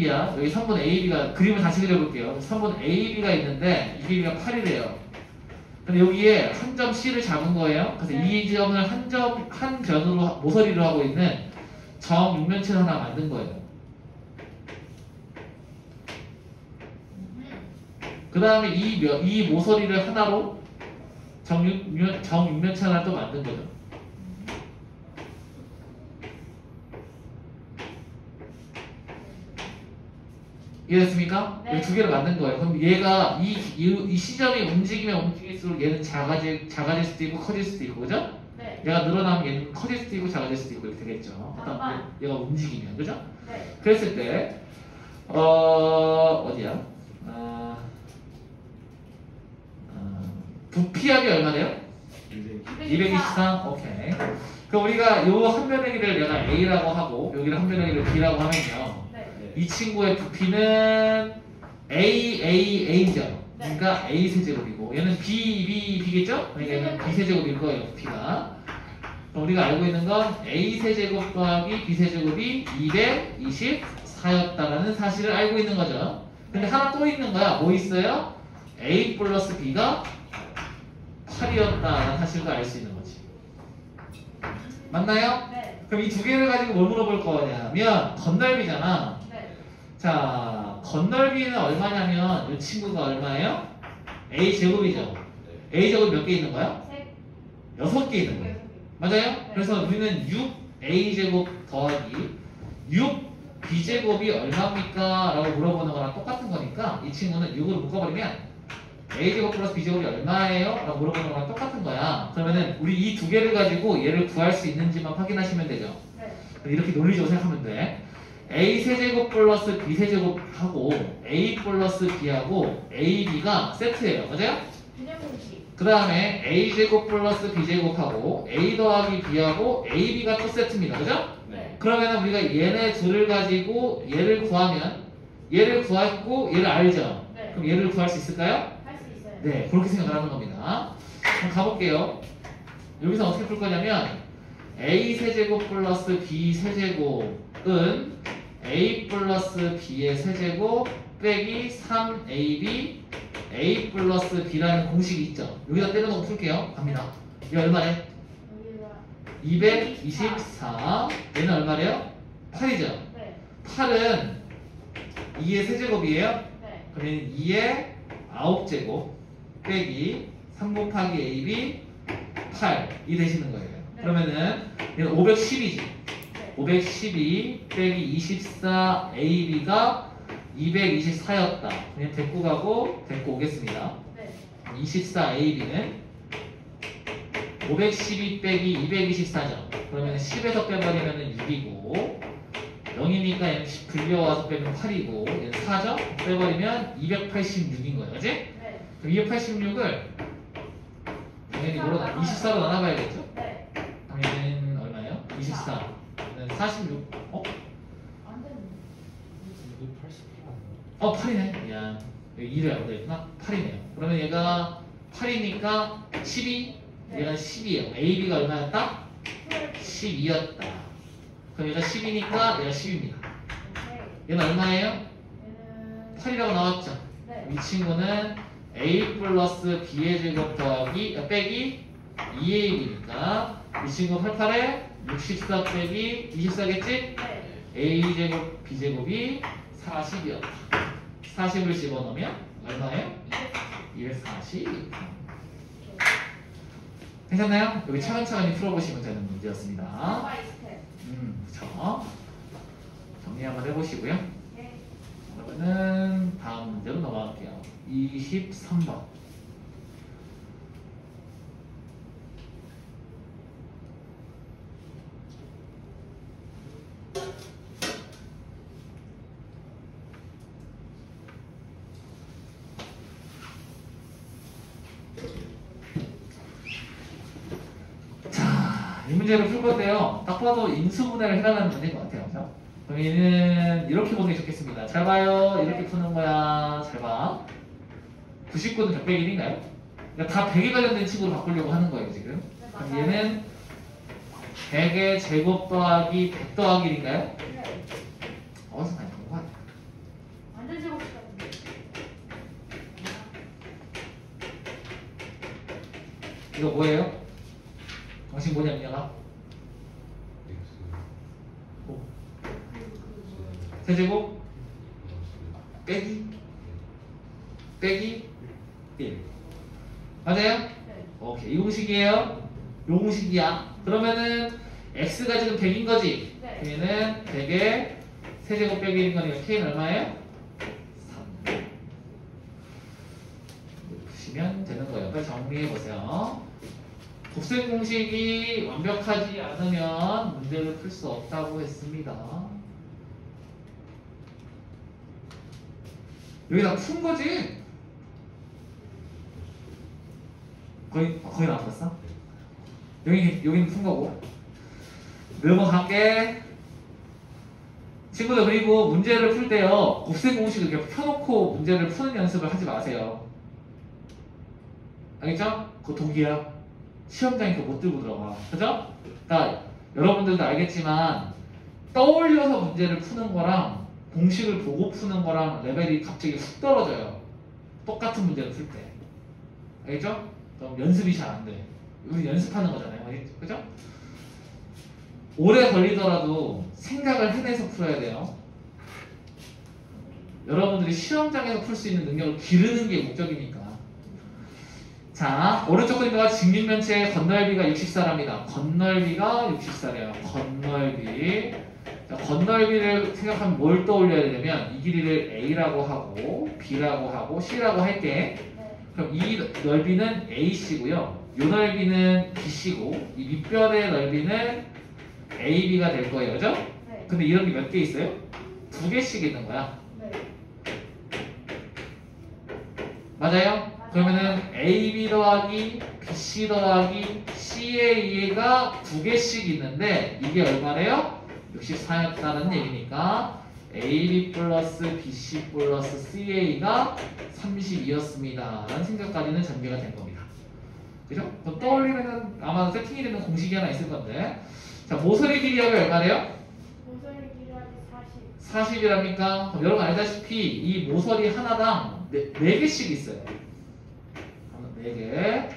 AB야. 여기 3분 AB가 그림을 다시 그려볼게요. 3분 AB가 있는데 이 길이가 8이래요. 근데 여기에 한 점 C를 잡은 거예요. 그래서 이 점을 한 변으로 모서리로 하고 있는 정육면체를 하나 만든 거예요. 그 다음에 이 모서리를 하나로 정육면체 하나 또 만든 거죠. 이해됐습니까? 네. 두 개를 만든 거예요. 그럼 얘가 이 시점이 움직이면 움직일수록 얘는 작아질 수도 있고 커질 수도 있고, 그죠? 네. 얘가 늘어나면 얘는 커질 수도 있고 작아질 수도 있고 이렇게 되겠죠. 잠깐만. 얘가 움직이면, 그죠? 네. 그랬을 때 어디야? 부피압이 얼마래요? 223. 오케이. 그럼 우리가 요 한 면의 길이를 내가 A라고 하고 여기를 한 면의 길이를 B라고 하면요. 네. 이 친구의 부피는 AAA죠. 그러니까 A 세제곱이고 얘는 B겠죠? 그러니까 얘는 B 세제곱일 거예요. 부피가. 그럼 우리가 알고 있는 건 A 세제곱 더하기 B 세제곱이 224였다라는 사실을 알고 있는 거죠. 근데 하나 또 있는 거야. 뭐 있어요? A 플러스 B가 8이었다라는 사실도 알 수 있는 거지. 맞나요? 네. 그럼 이 두 개를 가지고 뭘 물어볼 거냐면 건널비잖아. 네. 자, 건널비는 얼마냐면 이 친구가 얼마예요? A 제곱이죠. A 제곱 몇 개 있는 거야? 6개 있는 거야. 맞아요? 그래서 우리는 6A 제곱 더하기 6B 제곱이 얼마입니까? 라고 물어보는 거랑 똑같은 거니까 이 친구는 6으로 묶어버리면 A제곱 플러스 B제곱이 얼마예요? 라고 물어보는 거랑 똑같은 거야. 그러면은 우리 이 두 개를 가지고 얘를 구할 수 있는지만 확인하시면 되죠. 네. 이렇게 논리적으로 생각하면 돼. A 세제곱 플러스 B 세제곱하고 A 플러스 B하고 AB가 세트예요. 맞아요? 균형 공식. 그 다음에 A 제곱 플러스 B 제곱하고 A 더하기 B하고 AB가 또 세트입니다. 그죠? 네. 그러면 우리가 얘네 둘을 가지고 얘를 구하면 얘를 구하고 얘를 알죠? 네. 그럼 얘를 구할 수 있을까요? 할 수 있어요. 네, 그렇게 생각을 하는 겁니다. 그럼 가볼게요. 여기서 어떻게 풀 거냐면 A 세제곱 플러스 B 세제곱은 A 플러스 B의 세제곱 빼기 3AB A 플러스 B라는 공식이 있죠. 여기다 때려놓고 풀게요. 갑니다. 이게 얼마래? 여기가 224. 얘는 얼마래요? 8이죠. 네. 8은 2의 세제곱이에요. 네. 그러면 2의 9제곱 빼기 3 곱하기 AB 8이 되시는 거예요. 네. 그러면은 얘는 512지. 네. 512 빼기 24 AB가 224였다. 그냥 데리고 가고 데리고 오겠습니다. 네. 24 AB는 512 빼기 224죠. 그러면 10에서 빼버리면 6이고 0이니까 얘는 10 불려와서 빼면 8이고 얘는 4죠? 빼버리면 286인 거예요. 그치? 네. 그럼 286을 당연히 뭐로 24로 나눠봐야겠죠? 네. 그럼 얘는 얼마예요? 24. 얘는 46. 안 되는. 8이네. 미안. 여기 2를 알고 있구나. 8이네요. 그러면 얘가 8이니까 12. 네. 얘가 10이에요. AB가 얼마였다? 12였다. 그럼 얘가 10이니까 얘가 10입니다. 네. 얘는 얼마예요? 얘는 8이라고 나왔죠? 네. 이 친구는 A 플러스 B의 제곱 더하기 빼기 2AB니까 이 친구 88에 64 빼기 24겠지? 네. A 제곱 B 제곱이 40이었다. 40을 집어넣으면 얼마예요? 240. 괜찮나요? 여기 차근차근히 풀어보시면 되는 문제였습니다. 바이 스텝. 그렇죠. 정리 한번 해보시고요. 네. 그러면은 다음 문제로 넘어갈게요. 23번. 자, 이 문제를 풀 건데요. 딱 봐도 인수분해를 해나가는 문제인 것 같아요. 그죠? 그럼 얘는 이렇게 보는 게 좋겠습니다. 잘 봐요. 이렇게 푸는 거야. 잘 봐. 99는 100 빼기 1인가요? 그러니까 다 100에 관련된 식으로 바꾸려고 하는 거예요, 지금. 그럼 얘는 100의 제곱 더하기 100 더하기 1인가요? 네. 어디서 많이 본거 같아요. 이거 뭐예요? 공식 뭐냐 민혁아? 뭐? 세제곱 빼기 1 맞아요? 네. 오케이 이 공식이에요. 요 공식이야. 그러면은 x가 지금 100인 거지? 네. 얘는 100에 세제곱 빼기 1인 거니까 k는 얼마예요? 3 보시면 되는 거예요. 빨리 정리해 보세요. 곱셈 공식이 완벽하지 않으면 문제를 풀 수 없다고 했습니다. 여기 다 푼 거지? 거의 다 풀었어? 여기는 푼 거고. 넘어갈게. 친구들 그리고 문제를 풀 때요. 곱셈 공식을 이렇게 펴놓고 문제를 푸는 연습을 하지 마세요. 알겠죠? 그거 독이야. 시험장에 그거 못 들고 들어가. 그죠? 그러니까 여러분들도 알겠지만 떠올려서 문제를 푸는 거랑 공식을 보고 푸는 거랑 레벨이 갑자기 훅 떨어져요. 똑같은 문제를 풀 때. 알겠죠? 그럼 연습이 잘 안 돼. 우리 연습하는 거잖아요. 그죠? 오래 걸리더라도 생각을 해내서 풀어야 돼요. 여러분들이 시험장에서 풀 수 있는 능력을 기르는 게 목적이니까. 자, 오른쪽 그림과 직립면체의 건널비가 64랍니다. 건널비가 64래요. 건널비. 자, 건널비를 생각하면 뭘 떠올려야 되냐면 이 길이를 A라고 하고 B라고 하고 C라고 할게. 네. 그럼 이 넓이는 AC고요. 이 넓이는 BC고 이 밑변의 넓이는 AB가 될 거예요. 그죠? 네. 근데 이런 게 몇 개 있어요? 2개씩 있는 거야. 네. 맞아요? 그러면은 AB 더하기 BC 더하기 CA가 2개씩 있는데 이게 얼마래요? 64였다는 얘기니까 AB 플러스 BC 플러스 CA가 32였습니다. 라는 생각까지는 전개가 된 겁니다. 그죠? 그럼 떠올리면은 아마 세팅이 되는 공식이 하나 있을 건데 자, 모서리 길이가 얼마래요? 모서리 길이하기 40. 40이랍니까? 그럼 여러분 알다시피 이 모서리 하나당 4개씩 있어요. 4개.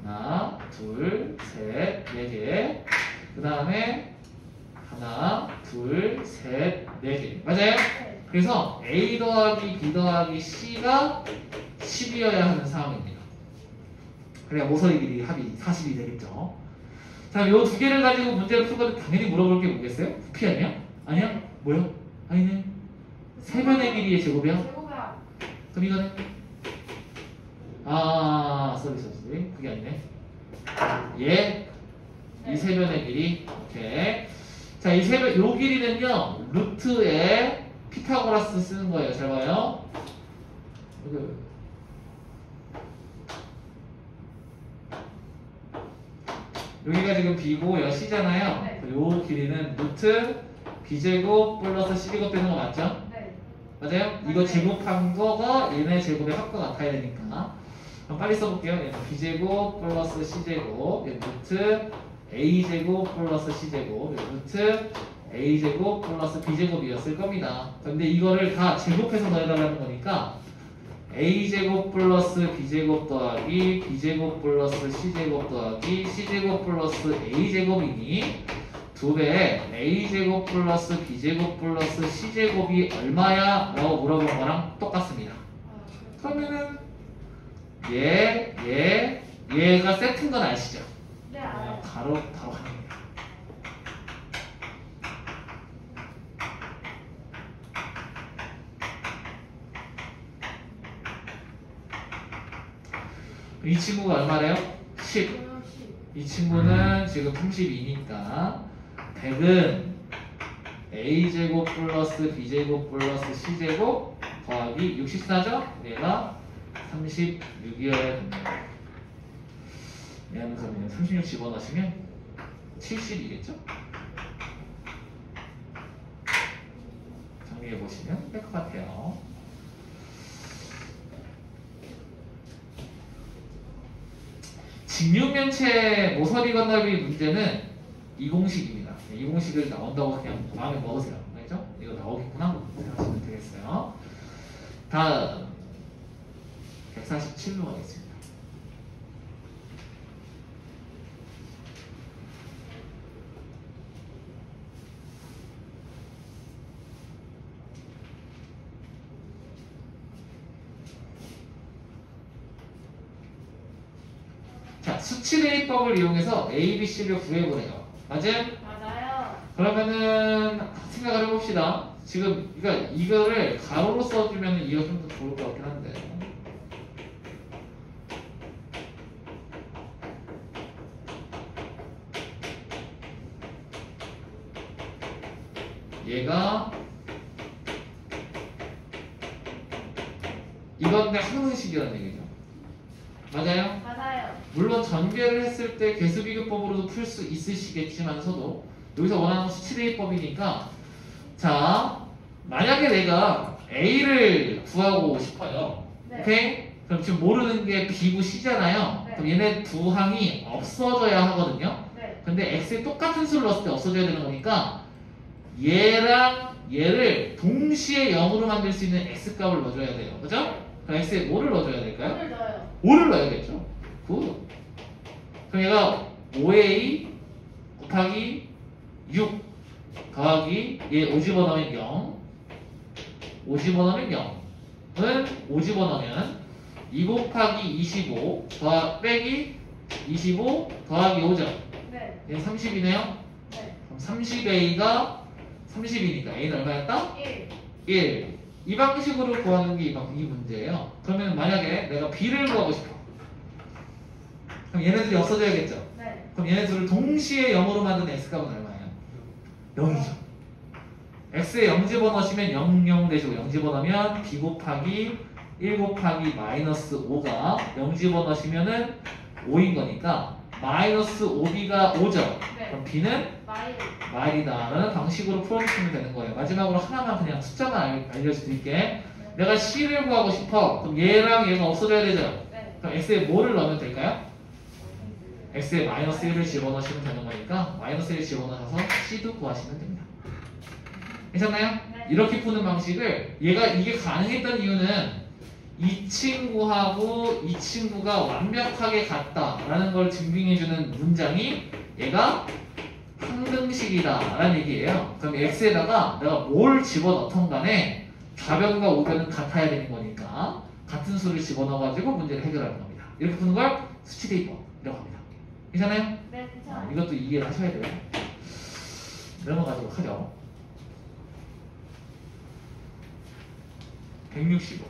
하나, 둘, 셋, 4개. 그 다음에 하나, 둘, 셋, 4개. 맞아요? 네. 그래서 A 더하기 B 더하기 C가 10이어야 하는 상황입니다. 그래야 모서리 길이 합이 40이 되겠죠. 자, 요 2개를 가지고 문제를 풀거든 당연히 물어볼 게 뭐겠어요? 부피 아니야? 아니야? 뭐야? 아니네. 세변의 길이의 제곱이야? 제곱이야. 그럼 이거는? 쏘리. 그게 아니네. 예. 이 세변의 길이. 오케이. 자, 이 세변, 요 길이는요, 루트에 피타고라스 쓰는 거예요. 잘 봐요. 여기가 지금 B고 여기 C잖아요. 네. 요 길이는 루트 B제곱 플러스 C제곱 되는 거 맞죠? 네. 맞아요? 이거 제곱한 거가 얘네 제곱의 합과 같아야 되니까. 그럼 빨리 써볼게요. 얘는 B제곱 플러스 C제곱, 얘 루트 A제곱 플러스 C제곱, 얘 루트 A제곱 플러스 B제곱이었을 겁니다. 근데 이거를 다 제곱해서 넣어달라는 거니까 A제곱 플러스 B제곱 더하기 B제곱 플러스 C제곱 더하기 C제곱 플러스 A제곱이니 2배에 A제곱 플러스 B제곱 플러스 C제곱이 얼마야? 라고 물어본 거랑 똑같습니다. 그러면은 얘가 세트인 건 아시죠? 네, 알아요. 바로 하는 거예요. 이 친구가 얼마래요? 10. 이 친구는 지금 32니까 100은 A제곱 플러스 B제곱 플러스 C제곱 더하기 64죠? 얘가 36이어야 됩니다. 얘하면서 그냥 36 집어넣으시면 70이겠죠? 정리해보시면 될 것 같아요. 직육면체 모서리 건널비 문제는 이 공식입니다. 이 공식을 나온다고 그냥 마음에 먹으세요. 알죠? 이거 나오겠구나 생각하시면 되겠어요. 다음 147로 가겠습니다. 수치대입법을 이용해서 A, B, C를 구해보래요. 맞아요? 맞아요. 그러면은 생각을 해봅시다. 지금 그러니까 이거를 가로로 써주면 이거 좀 더 좋을 것 같긴 한데. 얘가 이건데 항등식이라는 얘기죠. 맞아요? 맞아요. 물론 전개를 했을 때 개수비교법으로도 풀 수 있으시겠지만서도 여기서 원하는 건 수치대입법이니까 자 만약에 내가 A를 구하고 싶어요. 네. 오케이? 그럼 지금 모르는 게 B고 C잖아요. 네. 그럼 얘네 두 항이 없어져야 하거든요. 네. 근데 X에 똑같은 수를 넣었을 때 없어져야 되는 거니까 얘랑 얘를 동시에 0으로 만들 수 있는 X값을 넣어줘야 돼요. 그죠? 그럼 X에 뭐를 넣어줘야 될까요? 오늘 넣어요. 5를 넣어야겠죠. 굿. 그럼 얘가 5A 곱하기 6 더하기 얘 5 집어넣으면 0 5 집어넣으면 0은 5 집어넣으면 2 곱하기 25 빼기 25 더하기 5죠. 네. 얘 30이네요. 네. 그럼 30A가 30이니까 A는 얼마였다? 1. 1. 이 방식으로 구하는 게 이 문제예요. 그러면 만약에 내가 B를 구하고 싶어. 그럼 얘네들이 없어져야겠죠? 네. 그럼 얘네들을 동시에 0으로 만드는 X값은 얼마예요? 0이죠. X에 0 집어넣으시면 0, 0 되시고 0 집어넣으면 B 곱하기 1 곱하기 마이너스 5가 0 집어넣으시면은 5인 거니까 마이너스 5B가 5죠. 네. 그럼 B는 마일. 마일이다라는 방식으로 풀어주시면 되는 거예요. 마지막으로 하나만 그냥 숫자만 알려드릴게. 내가 C를 구하고 싶어. 그럼 얘랑 얘가 없어져야 되죠. 네. 그럼 X에 뭐를 넣으면 될까요? X에 마이너스 1을 집어넣으시면 되는 거니까 마이너스 1을 집어넣어서 C도 구하시면 됩니다. 괜찮나요? 네. 이렇게 푸는 방식을 이게 가능했던 이유는 이 친구하고 이 친구가 완벽하게 같다라는 걸 증빙해주는 문장이 얘가 항등식이다 라는 얘기예요. 그럼 X에다가 내가 뭘 집어넣던 간에 좌변과 우변은 같아야 되는 거니까 같은 수를 집어넣어가지고 문제를 해결하는 겁니다. 이렇게 푸는 걸 수치대입법이라고 합니다. 괜찮아요? 네, 괜찮아요. 이것도 이해를 하셔야 돼요. 넘어가도록 하죠. 165.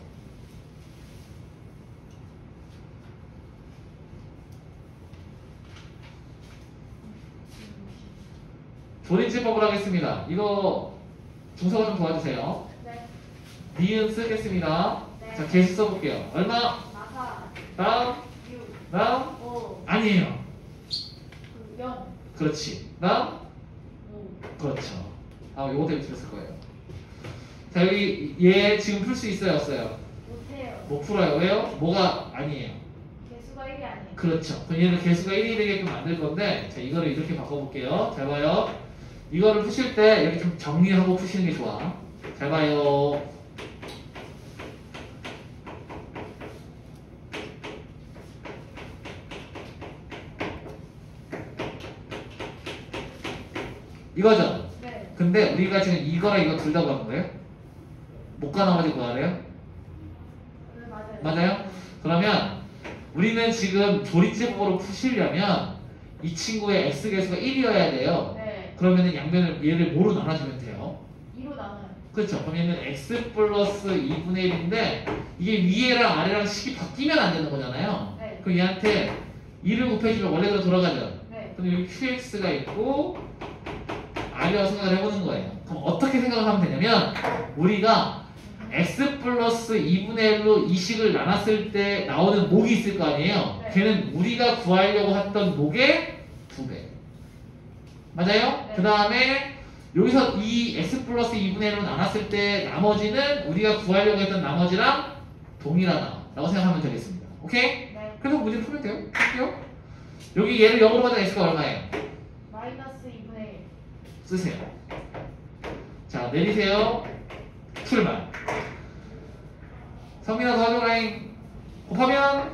조린치법을 하겠습니다. 이거 중서가 좀 도와주세요. 네. 니은 쓰겠습니다. 네. 자, 개수 써볼게요. 얼마? 마사. 다음? 6. 다음? 5. 아니에요. 0. 그렇지. 다음? 5. 그렇죠. 요거 때문에 틀렸을 거예요. 자, 여기 얘 지금 풀 수 있어요? 없어요? 못해요. 못 풀어요. 왜요? 뭐가 아니에요? 개수가 1이 아니에요. 그렇죠. 그럼 얘는 개수가 1이 되게끔 만들 건데, 자, 이거를 이렇게 바꿔볼게요. 잘 봐요. 이거를 푸실 때 이렇게 좀 정리하고 푸시는 게 좋아. 잘 봐요. 이거죠? 네. 근데 우리가 지금 이거랑 이거 둘 다 구하는 거예요? 못 가나가지고 구하래요? 네, 맞아요. 맞아요? 그러면 우리는 지금 조리제법으로 푸시려면 이 친구의 x개수가 1이어야 돼요. 네. 그러면은 양변을 얘를 뭐로 나눠주면 돼요? 2로 나눠요. 그렇죠. 그럼 얘는 x 플러스 2분의 1인데 이게 위에랑 아래랑 식이 바뀌면 안 되는 거잖아요. 네. 그럼 얘한테 2를 곱해주면 원래대로 돌아가죠. 네. 근데 여기 qx가 있고 r이라고 생각을 해보는 거예요. 그럼 어떻게 생각을 하면 되냐면 우리가 x 플러스 2분의 1로 이 식을 나눴을 때 나오는 목이 있을 거 아니에요? 네. 걔는 우리가 구하려고 했던 목의 2배. 맞아요? 네. 그 다음에 여기서 이 x 플러스 2분의 1로 나눴을 때 나머지는 우리가 구하려고 했던 나머지랑 동일하다라고 생각하면 되겠습니다. 오케이? 네. 그래서 문제 풀면 돼요. 할게요. 여기 얘를 0으로 받은 x가 얼마예요? 마이너스 2분의 1. 쓰세요. 자, 내리세요. 출발. 성민아 더하죠라잉. 곱하면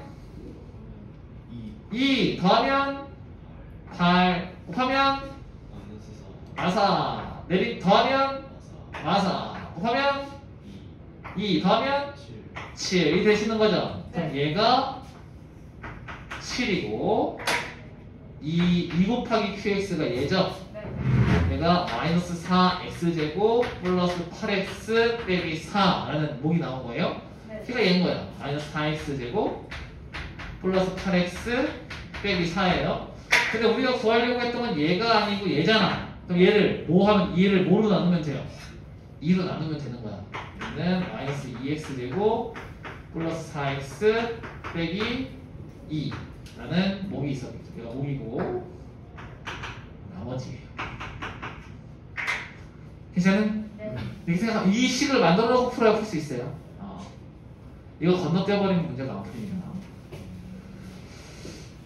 2 더하면 8 곱하면 마사 더하면 마사 곱하면 2 더하면 7이 되시는 거죠. 그럼 네. 얘가 7이고 2 곱하기 qx가 얘죠? 네. 얘가 마이너스 4x제곱 플러스 8x 빼기 4라는 목이 나온 거예요. 네. T가 얘인 거야. 마이너스 4x제곱 플러스 8x 빼기 4예요. 근데 우리가 구하려고 했던 건 얘가 아니고 얘잖아. 그럼 얘를 뭐 하면 얘를 뭐로 나누면 돼요? 2로 나누면 되는 거야. 얘는 마이너스 2x제곱 플러스 4x 빼기 2라는 목이 있었겠죠. 얘가 목이고 나머지예요. 괜찮은? 네. 이렇게 생각하면 이 식을 만들어 놓고 풀어야 풀 수 있어요. 이거 건너뛰어버리면 문제가 안 풀립니다.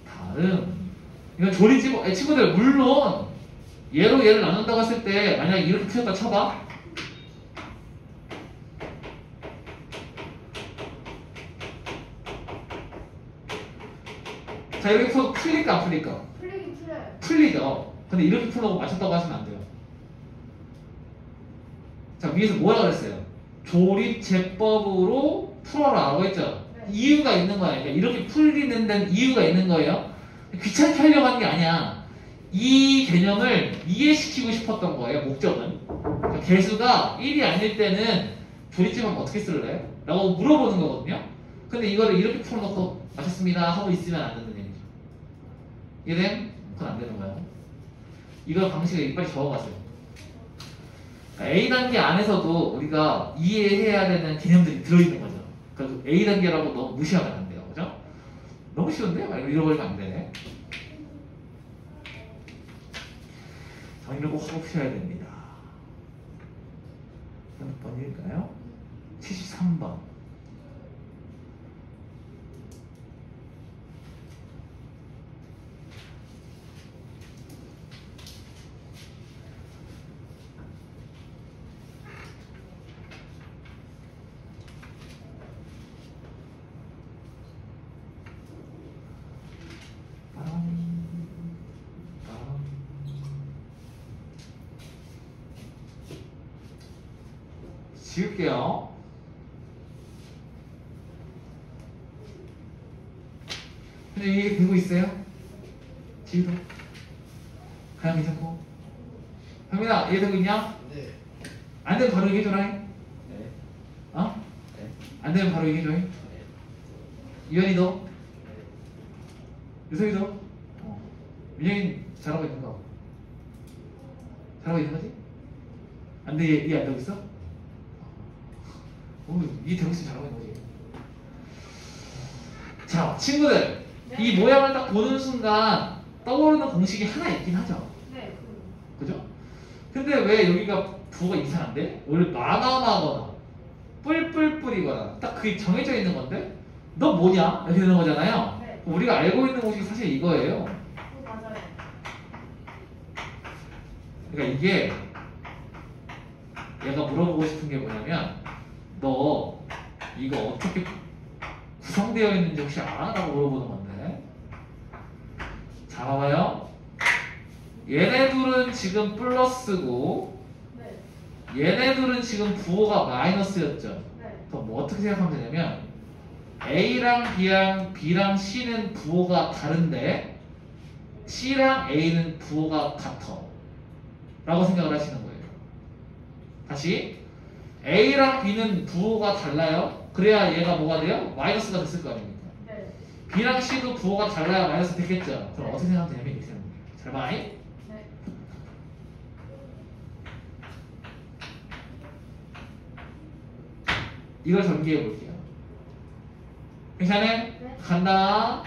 다음 이건 조리집 친구들 물론 얘로 얘를 나눈다고 했을 때 만약에 이렇게 풀었다 쳐봐. 자 이렇게 풀 풀릴까 안 풀릴까? 풀리긴 풀려요. 풀리죠. 근데 이렇게 풀라고 맞췄다고 하시면 안 돼요. 자 위에서 뭐라 그랬어요? 조립제법으로 풀어라라고 했죠. 네. 이유가 있는 거야. 그러니까 이렇게 풀리는 데는 이유가 있는 거예요. 귀찮게 하려고 하는 게 아니야. 이 개념을 이해시키고 싶었던 거예요. 목적은. 그러니까 개수가 1이 아닐 때는 조립제법 어떻게 쓸래? 라고 물어보는 거거든요. 근데 이거를 이렇게 풀어놓고 맞췄습니다 하고 있으면 안 된다는 얘기죠. 이해됨? 그건 안 되는 거예요. 이거 방식을 이빨리 적어가세요. A단계 안에서도 우리가 이해해야 되는 개념들이 들어있는 거죠. 그래서 A단계라고 너무 무시하면 안 돼요. 그죠? 너무 쉬운데? 막 잃어버리면 안 돼. 정리를 꼭 하고 푸셔야 됩니다. 몇 번일까요? 73번. 지울게요. 근데 이게 되고 있어요? 지우도? 그냥 괜찮고? 형민아, 이해되고 있냐? 네. 안 되면 바로 얘기해줘라. 네. 어? 네. 안 되면 바로 얘기해줘. 네. 이현이도? 유석이도? 민영이 잘하고 있는 거? 잘하고 있는 거지? 안 돼, 이해 안 되고 있어? 이해되고 있으면 잘하고 있는 거지. 자, 친구들. 네. 이 모양을 딱 보는 순간 떠오르는 공식이 하나 있긴 하죠. 네. 그죠? 근데 왜 여기가 부호가 이상한데? 원래 마마마거나 뿔뿔뿔이거나 딱 그게 정해져 있는 건데 너 뭐냐? 이렇게 되는 거잖아요. 네. 우리가 알고 있는 공식이 사실 이거예요. 맞아요. 그러니까 이게 얘가 물어보고 싶은 게 뭐냐면 너 이거 어떻게 구성되어 있는지 혹시 알아? 라고 물어보는 건데 자 봐봐요. 얘네 둘은 지금 플러스고 네. 얘네 둘은 지금 부호가 마이너스였죠. 네. 그럼 뭐 어떻게 생각하면 되냐면 A랑 B랑 C는 부호가 다른데 C랑 A는 부호가 같아 라고 생각을 하시는 거예요. 다시 A랑 B는 부호가 달라요. 그래야 얘가 뭐가 돼요? 마이너스가 됐을 거 아닙니까? 네. B랑 C도 부호가 달라야 마이너스 됐겠죠. 그럼 네. 어떻게 생각하면 되냐면 이렇게 되는 거예요. 잘 봐. 네. 이걸 전개해 볼게요. 괜찮아요? 네. 간다.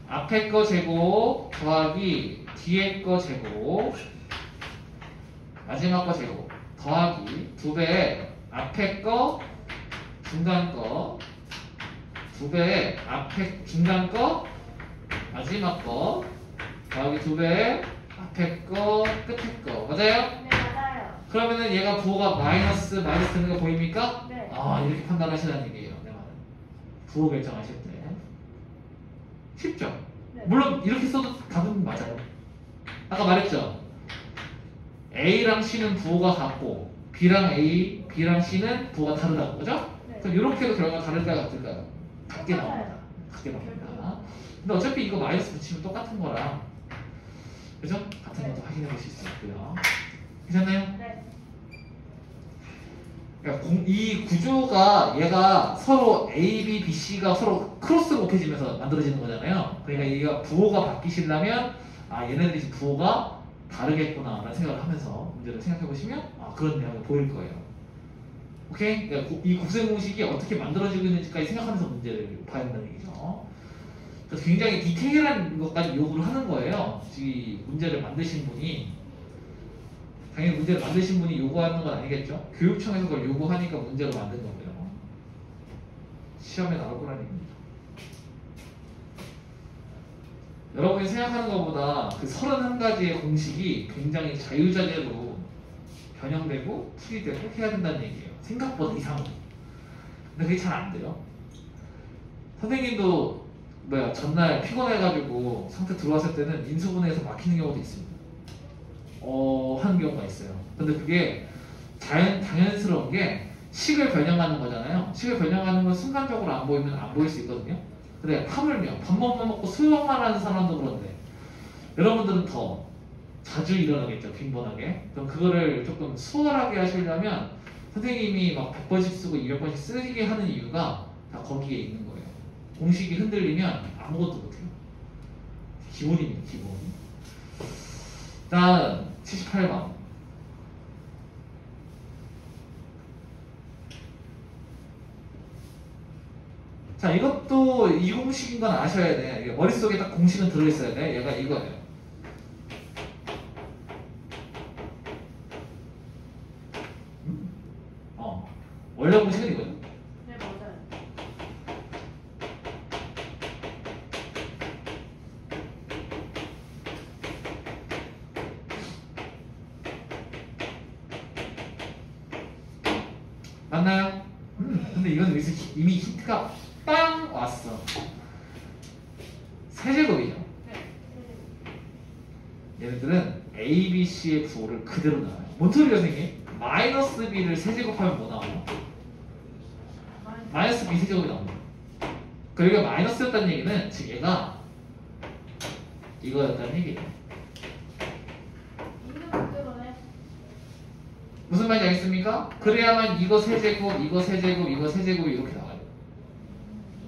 앞에 거 제곱 더하기 뒤에 거 제곱 마지막 거 제곱 더하기 2배 앞에 거 중간 거 2배 앞에 중간 거 마지막 거 더하기 2배 앞에 거 끝에 거 맞아요? 네, 맞아요. 그러면은 얘가 부호가 마이너스 되는 거 보입니까? 네. 아 이렇게 판단하시라는 얘기예요. 내 말은 부호 결정하실 때 쉽죠? 네. 물론 이렇게 써도 답은 맞아요. 아까 말했죠? A랑 C는 부호가 같고 B랑 C는 부호가 다르다고 그죠? 네. 그럼 이렇게 해도 결과가 다를까요? 같을까요? 같게 똑같아요. 나옵니다. 같게 나옵니다. 근데 어차피 이거 마이너스 붙이면 똑같은 거라 그죠? 같은 것도 확인해 보실 수 있고요. 괜찮나요? 네. 그러니까 이 구조가 얘가 서로 A, B, B, C가 서로 크로스 곱해지면서 만들어지는 거잖아요. 그러니까 얘가 부호가 바뀌시려면 아 얘네들이 지금 부호가 다르겠구나 라는 생각을 하면서 문제를 생각해 보시면 아 그런 내용이 보일 거예요. 오케이? 그러니까 이 곱셈 공식이 어떻게 만들어지고 있는지까지 생각하면서 문제를 봐야 한다는 얘기죠. 그래서 굉장히 디테일한 것까지 요구를 하는 거예요. 이 문제를 만드신 분이. 당연히 문제를 만드신 분이 요구하는 건 아니겠죠? 교육청에서 그걸 요구하니까 문제를 만든 거고요. 시험에 나올 거라는 얘기입니다. 여러분이 생각하는 것보다 그 31가지의 공식이 굉장히 자유자재로 변형되고 풀이되고 해야 된다는 얘기예요. 생각보다 이상으로. 근데 그게 잘 안 돼요. 선생님도 전날 피곤해가지고 상태 들어왔을 때는 인수분해에서 막히는 경우도 있습니다. 하는 경우가 있어요. 근데 그게 당연스러운 게 식을 변형하는 거잖아요. 식을 변형하는 건 순간적으로 안 보이면 안 보일 수 있거든요. 근데 하물며 밥만 먹고 수영만 하는 사람도 그런데 여러분들은 더 자주 일어나겠죠. 빈번하게. 그럼 그거를 조금 수월하게 하시려면 선생님이 막 100번씩 쓰고 200번씩 쓰게 하는 이유가 다 거기에 있는 거예요. 공식이 흔들리면 아무것도 못해요. 기본입니다. 기본. 다음 78번. 자, 이것도 이 공식인 건 아셔야 돼. 이게 머릿속에 딱 공식은 들어있어야 돼. 얘가 이거예요. 원래 공식은 이거죠. 네, 맞아요. 맞나요? 근데 이건 여기서 이미 힌트가 빵 왔어. 세제곱이죠. 네. 얘네들은 A, B, C의 부호를 그대로 나와요. 뭔 소리야 선생님? 마이너스 B를 세제곱하면 뭐 나와요? 마이너스 B 세제곱이 나옵니다. 그러니까 여기가 마이너스였다는 얘기는 지금 얘가 이거였다는 얘기예요. 있는 그대로네. 무슨 말인지 알겠습니까? 그래야만 이거 세제곱, 이거 세제곱, 이거 세제곱이 이렇게 나와요.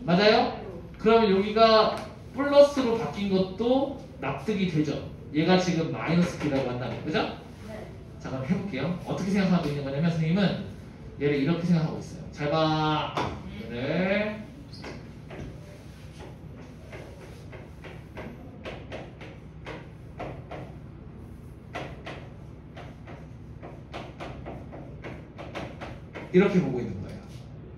맞아요? 그러면 여기가 플러스로 바뀐 것도 납득이 되죠. 얘가 지금 마이너스 B라고 한다면, 그죠? 네. 자, 그럼 해볼게요. 어떻게 생각하고 있는 거냐면 선생님은 얘를 이렇게 생각하고 있어요. 잘 봐. 네. 이렇게 보고 있는 거예요.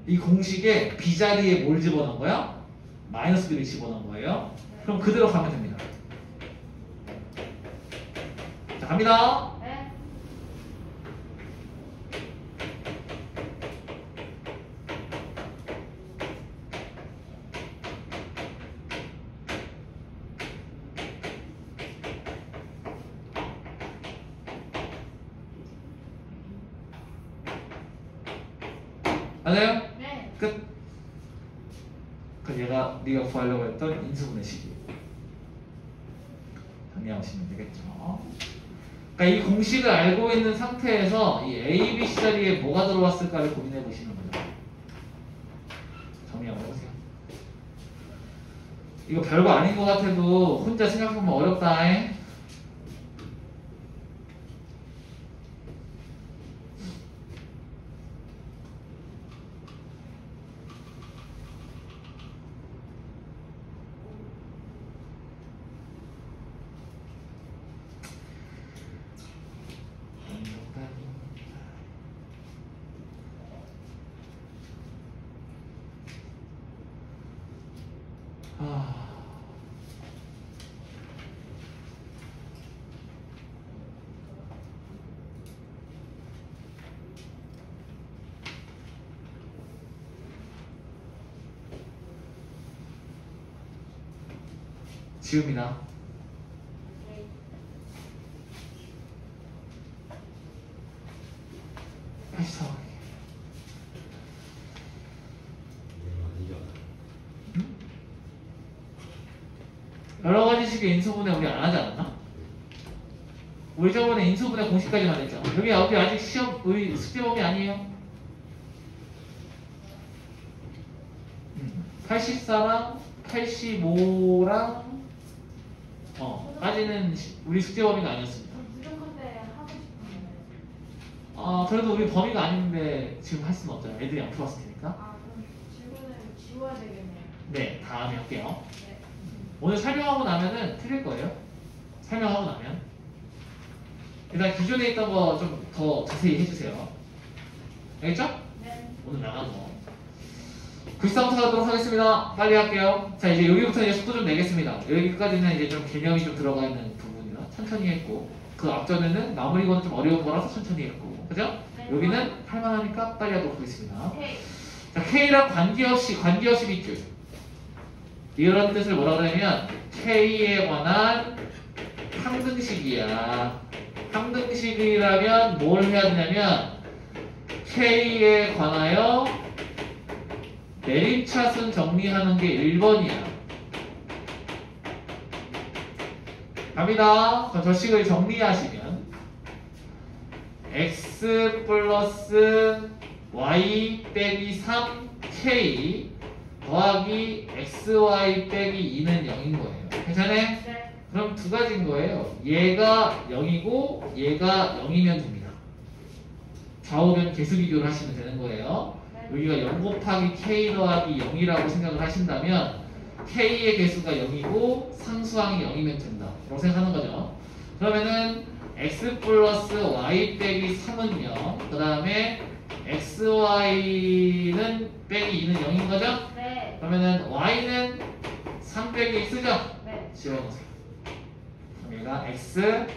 이 공식에 B자리에 뭘 집어넣은 거야? 마이너스 B를 집어넣은 거예요. 그럼 그대로 가면 됩니다. 자, 갑니다. 네. 맞아요? 네. 끝. 그럼 얘가 네가 구하려고 했던 인수분해 식이에요. 정리하시면 되겠죠. 그러니까 이 공식을 알고 있는 상태에서 이 A, B, C 자리에 뭐가 들어왔을까를 고민해 보시는 거죠. 정리 한번 해보세요. 이거 별거 아닌 것 같아도 혼자 생각하면 어렵다. 지음이나 네. 해서 여러 가지 식의 인수분해 우리 안 하지 않았나? 우리 저번에 인수분해 공식까지만 했죠. 여기 아직 시험 우리 숙제 범위 아니에요. 84랑 85랑 까지는 우리 숙제 범위가 아니었습니다. 무조건 때 하고 싶은데. 그래도 우리 범위가 아닌데 지금 할 수는 없잖아요. 애들이 안 풀었을 테니까. 그럼 질문을 지워야 되겠네요. 네, 다음에 할게요. 네. 오늘 설명하고 나면은 틀릴 거예요. 설명하고 나면. 일단 기존에 있던 거 좀 더 자세히 해주세요. 알겠죠? 네. 오늘 나간 거. 93부터 하도록 하겠습니다. 빨리 할게요. 자, 이제 여기부터 이제 속도 좀 내겠습니다. 여기까지는 이제 좀 개념이 좀 들어가 있는 부분이라 천천히 했고, 그 앞전에는 마무리 거는 좀 어려운 거라서 천천히 했고, 그죠? 네. 여기는 할만하니까 빨리 하도록 하겠습니다. 오케이. 자, K랑 관계없이 빗줄. 이런 뜻을 뭐라 그러냐면 K에 관한 항등식이야. 항등식이라면 뭘 해야 되냐면 K에 관하여 내림차순 정리하는 게 1번이야. 갑니다. 그럼 저 식을 정리하시면 x 플러스 y 빼기 3k 더하기 xy 빼기 2는 0인 거예요. 괜찮아요? 네. 그럼 두 가지인 거예요. 얘가 0이고 얘가 0이면 됩니다. 좌우변 개수 비교를 하시면 되는 거예요. 네. 여기가 0 곱하기 k 더하기 0이라고 생각을 하신다면 k의 개수가 0이고 상수항이 0이면 된다. 라고 생각하는 거죠. 그러면은 x 플러스 y 빼기 3은 0, 그 다음에 xy는 빼기 2는 0인 거죠? 네. 그러면은 y는 3 빼기 x죠? 네. 지워놓으세요. 그럼 얘가 x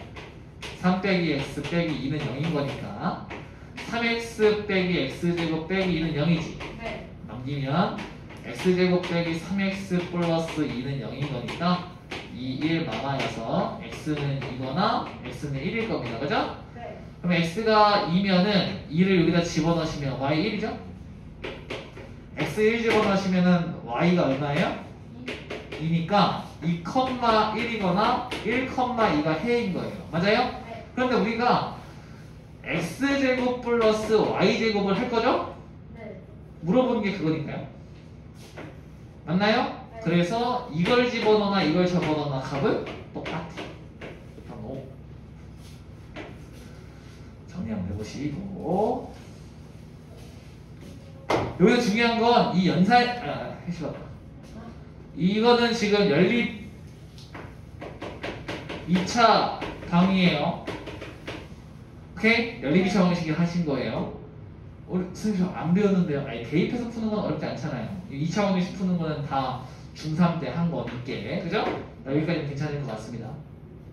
3 빼기 x 빼기 2는 0인 거니까 3x 빼기 x제곱 빼기 2는 0이지. 네. 넘기면 x제곱 빼기 3x 플러스 2는 0인 거니까 2, 1 남아여서 x는 2거나 x는 1일 겁니다. 그죠? 네. 그럼 x가 2면은 2를 여기다 집어넣으시면 y 1이죠? x 1 집어넣으시면은 y가 얼마예요? 2니까 2,1이거나 1,2가 해인 거예요. 맞아요? 네. 그런데 우리가 x제곱 플러스 y제곱을 할 거죠? 네. 물어보는 게 그거니까요. 맞나요? 네. 그래서 이걸 집어넣거나 이걸 적어넣거나 값은 똑같아. 그럼 5. 정리 한번 해보시고 여기서 중요한 건 이 해시봤다. 이거는 지금 연립 2차 방이에요. 오케이? 연립 2차 방식이 하신 거예요. 우리 선생님 안 배웠는데요. 아니 대입해서 푸는 건 어렵지 않잖아요. 2차 방식 푸는 거는 다 중3 때 한 거 있게. 그죠? 여기까지는 괜찮을 것 같습니다.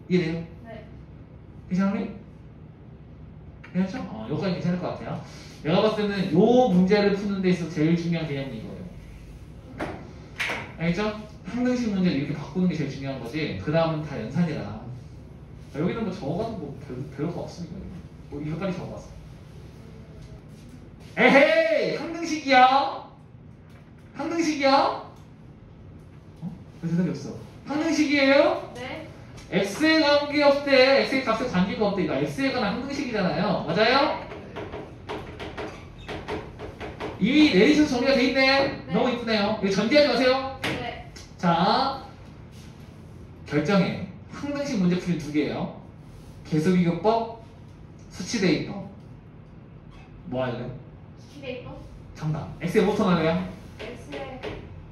이해돼요? 네. 괜찮니? 괜찮죠? 여기까지 괜찮을 것 같아요. 내가 봤을 때는 요 문제를 푸는 데 있어서 제일 중요한 개념이 이거예요. 알겠죠? 항등식 문제를 이렇게 바꾸는 게 제일 중요한 거지. 그 다음은 다 연산이라. 여기는 뭐 적어가지고 뭐 별거 없으니까. 뭐 이거까지 적어봤어. 에헤이! 항등식이야! 항등식이야? 왜 대답이 없어? 항등식이에요? 네. x에 관계없을 때 x의 값에 관계가 없대. 이거 x에 관한 항등식이잖아요. 맞아요? 이미 내리셔서 정리가 돼 있네. 네. 너무 이쁘네요. 이거 전제하지 마세요. 네. 자, 결정해. 항등식 문제 풀이 두 개예요. 개수비교법, 수치대입법. 뭐 할래? 스키데이터? 정답. x에 뭐부터 나가요? X에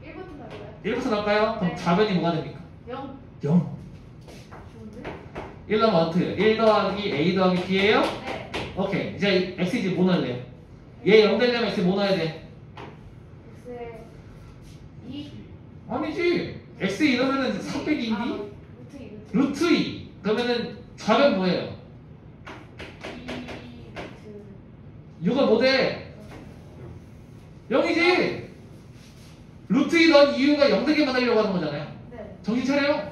1부터 나올까요? 1부터 나올까요? 그럼 네. 좌변이 뭐가 됩니까? 0. 0. 좋은데? 1 넣으면 어떻게 해요? 1 더하기 a 더하기 b예요? 네. 오케이. 이제 x 이제 뭐 넣을래요? 얘 0 되려면 x 뭐 넣어야 돼? X에 2. 아니지. x 이러면은 4 빼기 2니? 루트 2. 루트 2. 그러면은 좌변 뭐예요? 2 루트. 6은 뭐 돼? 0이지. 루트 2 넣은 이유가 0 되게 만들려고 하는 거잖아요. 네. 정신 차려요.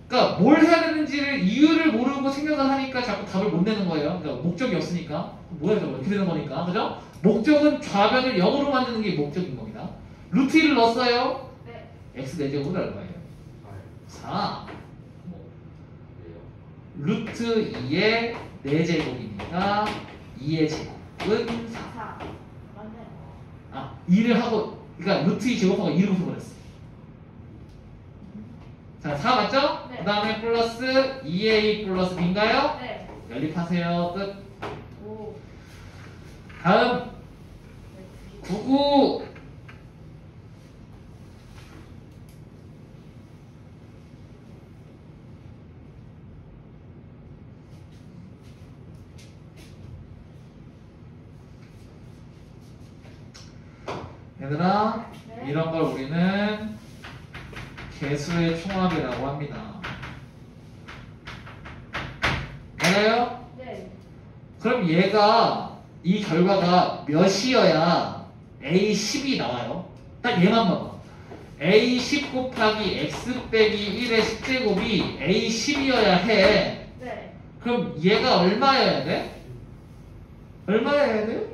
그러니까 뭘 해야 되는지를 이유를 모르고 생각을 하니까 자꾸 답을 못 내는 거예요. 그러니까 목적이 없으니까. 뭐야 저거 이렇게 되는 거니까. 그죠? 목적은 좌변을 0으로 만드는 게 목적인 겁니다. 루트 2를 넣었어요. 네. x 4제곱을 할 거예요. 4. 루트 2의 4제곱이니까 2의 제곱은 4. 4. 맞네. 아, 2를 하고, 그러니까 루트 2 제곱하고 2를 곱해버렸어. 자, 4 맞죠? 네. 그 다음에 플러스 2a 플러스 b인가요? 네. 연립하세요. 끝. 오. 다음, 99. 얘들아, 네. 이런 걸 우리는 개수의 총합이라고 합니다. 맞아요? 네. 그럼 얘가 이 결과가 몇이어야 A10이 나와요? 딱 얘만 봐봐. A10 곱하기 X 빼기 1의 10제곱이 A10이어야 해. 네. 그럼 얘가 얼마여야 돼? 얼마여야 돼?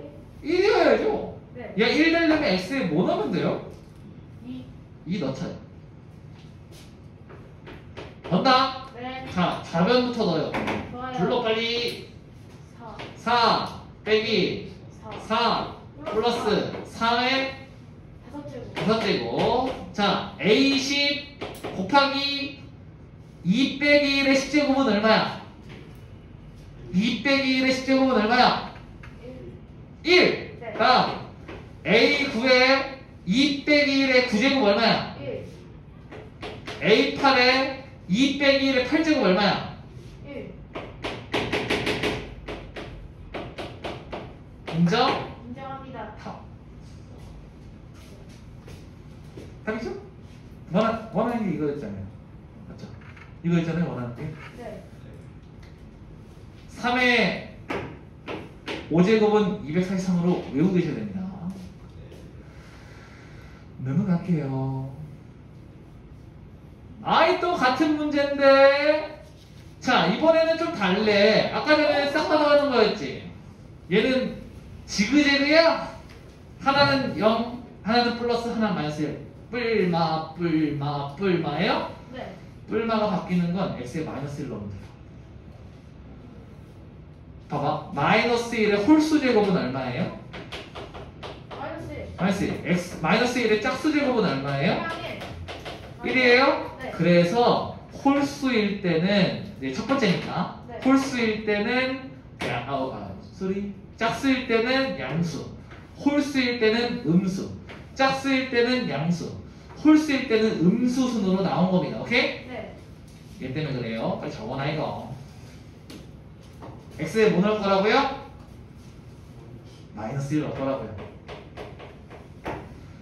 1이어야죠. 네. 얘 1 되려면 X에 뭐 넣으면 돼요? 2. 2 넣자요. 넣는다? 네. 자, 좌변부터 넣어요. 좋아요. 불러 빨리. 4. 4 빼기 4. 4 플러스 3의 5제곱. 5제곱. 자, A10 곱하기 2 빼기 1의 10제곱은 얼마야? 2 빼기 1의 10제곱은 얼마야? 1. 1! 네. 다음 A9에 2 빼기 1의 9제곱 얼마야? 1. A8에 2 빼기 1의 8제곱 얼마야? 1. 인정? 인정합니다. 답이죠? 원하는 게 이거였잖아요. 맞죠? 이거였잖아요, 원하는 게. 네. 3의 5제곱은 243으로 외우고 계셔야 됩니다. 넘어갈게요. 아이, 또 같은 문제인데. 자, 이번에는 좀 달래. 아까 전에 싹 다 나가는 거였지. 얘는 지그재그야. 하나는 0, 하나는 플러스, 하나는 마이너스 1. 뿔마예요? 네. 뿔마가 바뀌는 건 x에 마이너스 1 넣으면 돼요. 봐봐. 마이너스 1의 홀수 제곱은 얼마예요? 마이너스 1. 마이너스 1. x 마이너스 1의 짝수 제곱은 얼마예요? 1. 1이에요? 네. 그래서 홀수일 때는 이제 첫 번째니까 네. 홀수일 때는 짝수일 때는 양수, 홀수일 때는 음수, 짝수일 때는 양수, 홀수일 때는 음수 순으로 나온 겁니다. 오케이? 네. 얘 때문에 그래요. 빨리 적어놔 이거. x에 뭐 넣을 거라고요? 마이너스 1 넣을 거라고요.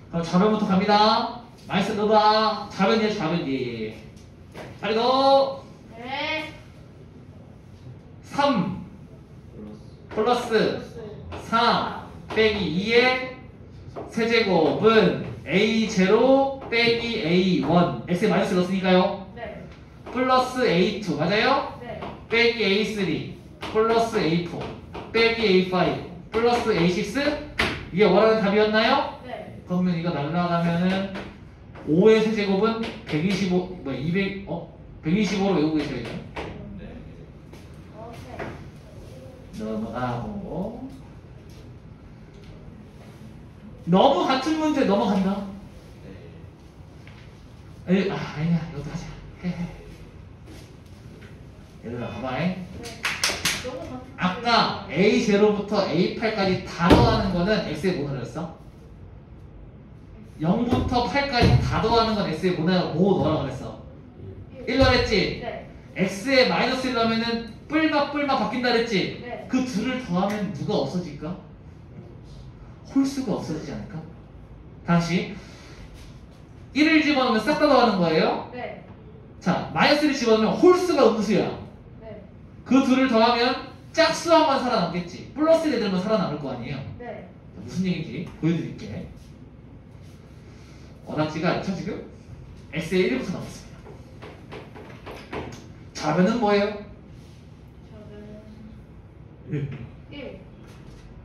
그럼 좌변부터 갑니다. 마이너스 넣어봐. 좌변이야, 좌변이. 빨리 넣어. 네. 3 플러스 플러스 4 빼기 2의 세제곱은 A0 빼기 A1 x에 마이너스 넣었으니까요. 네. 플러스 A2 맞아요? 네. 빼기 A3 플러스 A4 빼기 A5 플러스 A6 이게 원하는 답이었나요? 네. 그러면 이거 날라가면은 5의 세제곱은 125 125로 외우고 계셔야죠. 오케이. 넘어가고 너무 같은 문제 넘어간다. 아니야 이것도 하자. 해. 얘들아 봐봐잉. 네. 너무 많. 아까 A0부터 A8까지 다 더하는 거는 X에 뭐 넣었어? 0부터 8까지 다 더하는 건 X에 뭐 넣으라고 그랬어? 1 넣었지? 네. X에 마이너스 1 넣으면은 뿔마 바뀐다 그랬지? 네. 그 둘을 더하면 누가 없어질까? 홀수가 없어지지 않을까? 다시 1을 집어넣으면 싹 다 더하는 거예요. 네. 자, 마이너스를 집어넣으면 홀수가 음수야. 네. 그 둘을 더하면 짝수하만 살아남겠지. 플러스 애들만 살아남을 거 아니에요. 네. 무슨 얘기인지 보여드릴게. 원하지가 않죠 지금? x에 1부터 나왔습니다. 좌변은 뭐예요? 저는 1.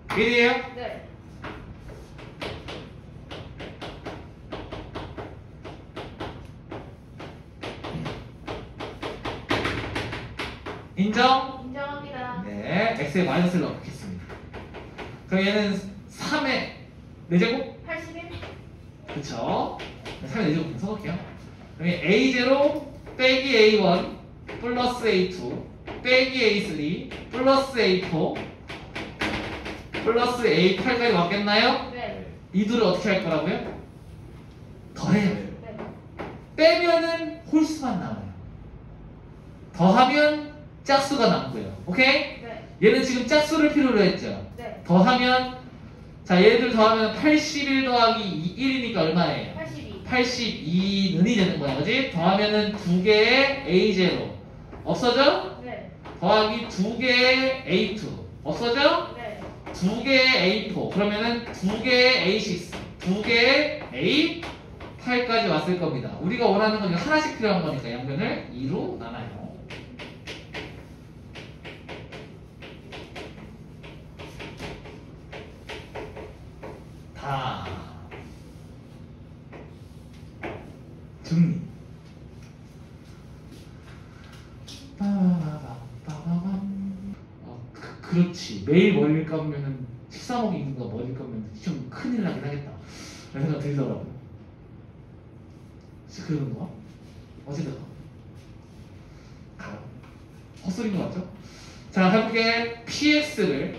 1이에요? 네. 인정? 인정합니다. 네, x에 마이너스를 넣겠습니다. 그럼 얘는 3의 4제곱? 81. 그쵸? 3의 4제곱 써볼게요. 그럼 a0 빼기 a1 플러스 a2 빼기 a3 플러스 a4 플러스 a8까지 맞겠나요? 네. 이 둘을 어떻게 할 거라고요? 더해요. 네. 빼면은 홀수만 남아요. 더하면 짝수가 남고요. 오케이? 네. 얘는 지금 짝수를 필요로 했죠. 네. 더하면 자 얘들 더하면 81 더하기 1이니까 얼마예요? 82. 82는이 되는 거야. 그지? 더하면은 2개의 A0 없어져? 네. 더하기 2개의 A2 없어져? 네. 2개의 A4 그러면은 2개의 A6 2개의 A8까지 왔을 겁니다. 우리가 원하는 건 하나씩 필요한 거니까 양변을 2로 나눠요. 다 정리. 그렇지. 매일 머리를 감으면은 식사먹이 있는 거 머리를 감으면 좀 큰일 나긴 하겠다. 라는 생각 들더라고요. 혹시 그러는 거야? 어쨌든 가요. 헛소리인 거 맞죠? 자, 해볼게. PX를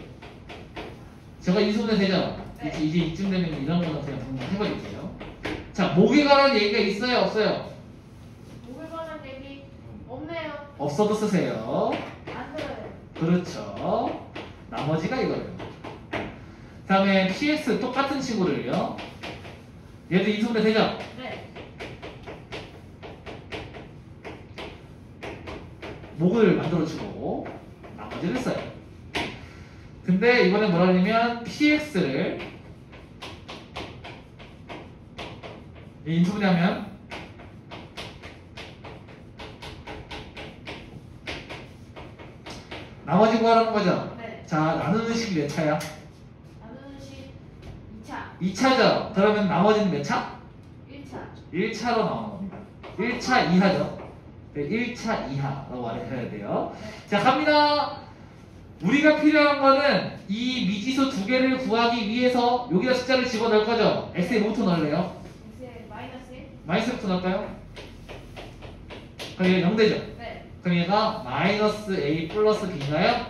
제가 인수분해 되잖아. 네. 이제 이쯤 되면 이런 거는 그냥 방금 해버릴게요. 자, 목에 관한 얘기가 있어요? 없어요? 목을 관한 얘기 없네요. 없어도 쓰세요. 안 들어요. 그렇죠. 나머지가 이거예요. 다음에 PX 똑같은 친구를요. 얘도 인수분해 되죠? 네. 목을 만들어주고 나머지를 써요. 근데 이번에 뭐라 하냐면 PX를 인수분해하면 나머지 구하라는 거죠? 네. 자, 나누는 식이 몇 차야? 나누는 식 2차. 2차죠? 그러면 나머지는 몇 차? 1차. 1차로 나오는 겁니다. 1차 이하죠? 네, 1차 이하라고 말해야 돼요. 자, 갑니다. 우리가 필요한 거는 이 미지수 두 개를 구하기 위해서 여기다 숫자를 집어넣을 거죠? x에 뭐부터 넣을래요? 이제 마이너스 1. 마이너스부터 넣을까요? 그럼 얘가 0 되죠? 네. 그럼 얘가 마이너스 a 플러스 b인가요?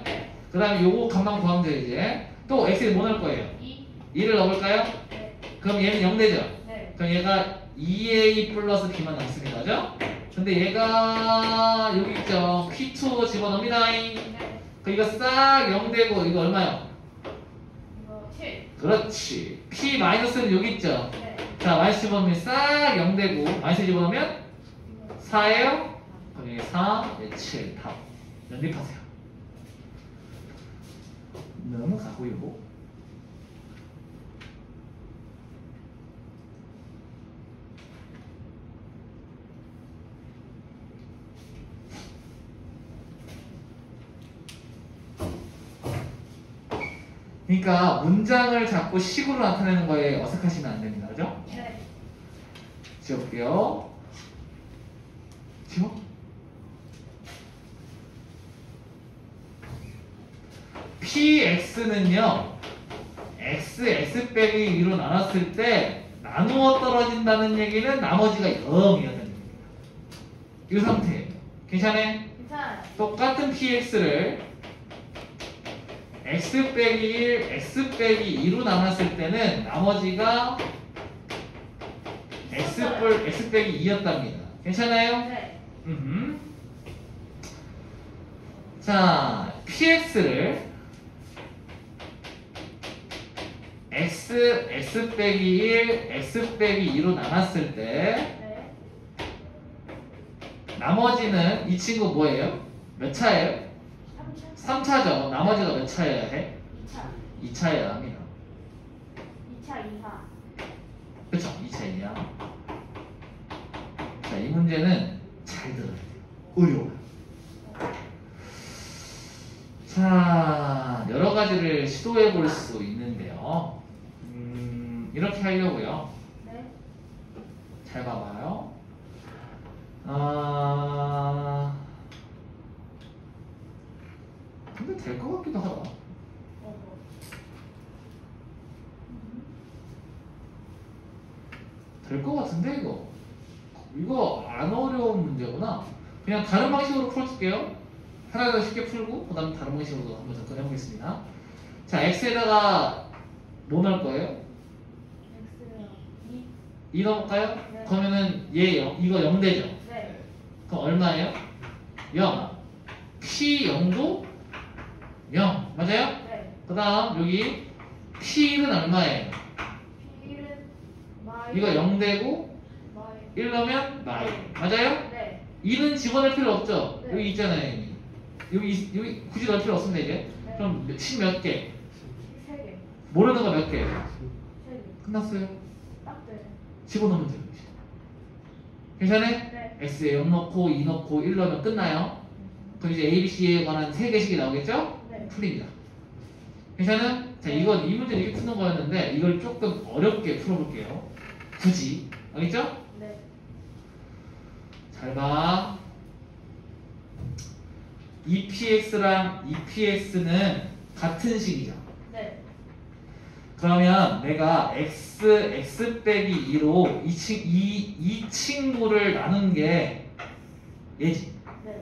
그 다음에 요거 값만 구하면 돼요 이제. 또 x에 뭐 넣을 거예요? 2. 2를 넣어볼까요? 네. 그럼 얘는 0 되죠? 네. 그럼 얘가 2a 플러스 b만 남습니다. 그죠? 근데 얘가 여기 있죠? p2 집어넣습니다. 네. 그럼 이거 싹 0 되고 이거 얼마요? 이거 7. 그렇지. p 마이너스는 여기 있죠? 네. 자, 마이너스 집어넣으면 싹 0 되고 마이너스 집어넣으면 이거 4예요? 그럼 여기 4, 7, 답. 연립하세요. 넘어가고요. 그러니까 문장을 자꾸 식으로 나타내는 거에 어색하시면 안 됩니다. 그죠? 네. 지울게요. 지워? PX는요, x 빼기 2로 나눴을 때 나누어 떨어진다는 얘기는 나머지가 0이었다는 얘기입니다. 이 상태예요. 괜찮아요? 괜찮아요. 똑같은 PX를 x 빼기 1, x 빼기 2로 나눴을 때는 나머지가 x 빼기 2였답니다. 괜찮아요? 네. 자, px를 x 빼기 1, x 빼기 2로 나눴을 때 네. 나머지는 이 친구 뭐예요? 몇 차예요? 3차. 3차죠. 나머지가 몇 차여야 해? 2차. 2차여야 합니다. 2차 이하. 그쵸? 2차 이하. 자, 이 문제는 잘 들어야 돼요. 어려워요. 자, 여러 가지를 시도해 볼 수 있는데요. 이렇게 하려고요. 네. 잘 봐봐요. 될 것 같기도 하다. 뭐. 될 것 같은데 이거 안 어려운 문제구나. 그냥 다른 방식으로 풀어줄게요. 하나 더 쉽게 풀고 그 다음 다른 방식으로 한번 접근해 보겠습니다. 자, x에다가 뭐 넣을 거예요? X요. 2 넣어볼까요? 네. 그러면은 얘 이거 0되죠? 네. 그럼 얼마예요? 0. p0도 0 맞아요? 네. 그 다음 여기 p는 얼마예요? P는 마이. 이거 0되고 마이. 1 넣으면 마이 맞아요? 네. 2는 집어넣을 필요 없죠? 네. 여기 있잖아요. 여기 굳이 넣을 필요 없습니다 이제. 네. 그럼 10 몇 개? 3개. 모르는 거 몇 개? 3개. 끝났어요. 딱 돼. 집어넣으면 돼요. 괜찮아요? 네. x에 0 넣고 2 넣고 1 넣으면 끝나요. 그럼 이제 A, B, C에 관한 3개씩이 나오겠죠? 네. 풀립니다. 괜찮아요? 자, 이건 이 문제 이렇게 푸는 거였는데 이걸 조금 어렵게 풀어볼게요. 굳이. 알겠죠? 네. 잘 봐. EPX랑 EPX는 같은 식이죠. 네. 그러면 내가 x 빼기 2로 이 친구를 나눈 게 얘지. 네.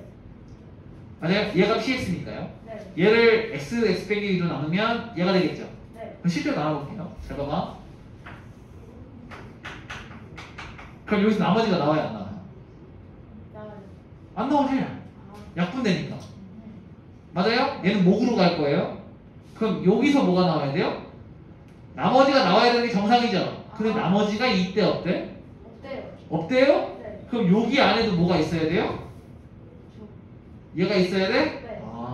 맞아요? 얘가 PX니까요. 네. 얘를 x 빼기 2로 나누면 얘가 되겠죠. 네. 그럼 실제로 나눠볼게요. 잘 봐봐. 그럼 여기서 나머지가 나와야 안 나와요? 나와요. 안 나오지. 아. 약분되니까. 맞아요? 얘는 목으로 갈 거예요. 그럼 여기서 뭐가 나와야 돼요? 나머지가 나와야 되는 게 정상이죠. 근데 아. 나머지가 이때 없대? 없대요. 없대요? 네. 그럼 여기 안에도 뭐가 있어야 돼요? 얘가 있어야 돼? 네. 아.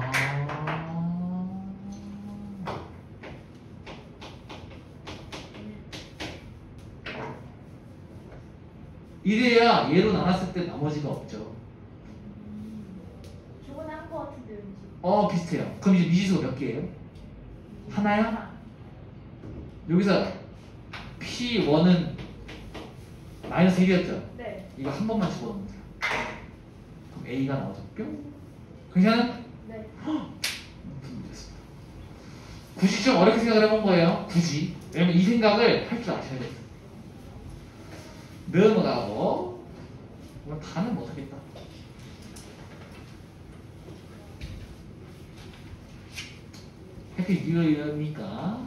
이래야 얘로 나눴을 때 나머지가 없죠. 저번에 한 거 같은데 왠지. 비슷해요. 그럼 이제 미지수가 몇 개예요? 하나요? 하나. 여기서 P1은 마이너스 1이었죠? 네. 이거 한 번만 집어넣으면 돼요. 그럼 A가 나오죠. 뿅. 괜찮아? 네. 굳이 좀 어렵게 생각을 해본 거예요. 굳이. 왜냐면 이 생각을 할 줄 아셔야 돼요. 넘어가고. 이건 다는 못하겠다. 하필 이러니까.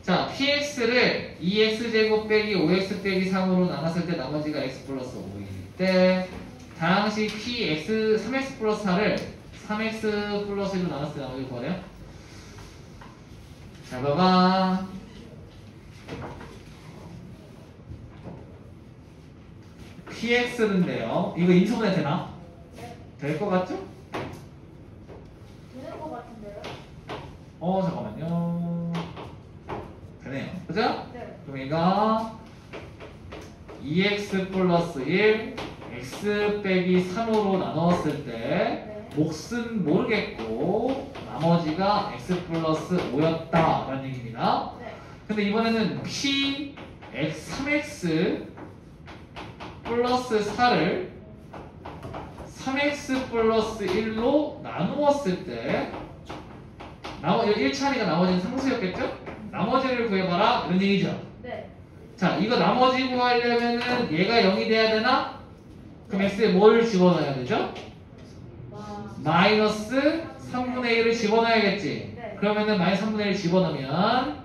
자, px를 2x제곱 빼기 5x 빼기 3으로 나눴을 때 나머지가 x 플러스 5일 때 당시 px 3x 플러스 4를 3x 플러스 1로 나눴을 때 나머지 구하래요. 자, 봐봐. px인데요. 이거 인수분해 되나? 네. 될 것 같죠? 되는 거 같은데요? 잠깐만요. 되네요. 그죠? 네. 그럼 이거 2x 플러스 1 x 빼기 3으로 나누었을 때 네. 몫은 모르겠고 나머지가 x 플러스 5였다 라는 얘기입니다. 네. 근데 이번에는 p x 3x 플러스 4를 3x 플러스 1로 나누었을 때 1차니까 나머지는 상수였겠죠? 나머지를 구해봐라 이런 얘기죠. 네. 자, 이거 나머지 구하려면은 얘가 0이 돼야 되나? 그럼 x에 뭘 집어넣어야 되죠? 와. 마이너스 3분의 1을 집어넣어야겠지. 네. 그러면은 마이너스 3분의 1을 집어넣으면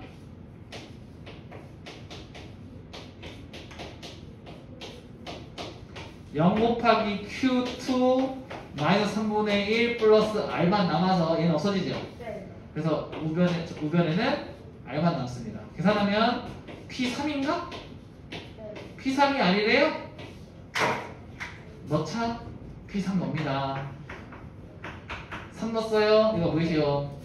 0 곱하기 q2 마이너스 3분의 1 플러스 r만 남아서 얘는 없어지죠. 네. 그래서 우변에는 r만 남습니다. 계산하면 p3인가? 네. p3이 아니래요? 넣자. p3 넣습니다. 3 넣었어요. 이거 보이시죠?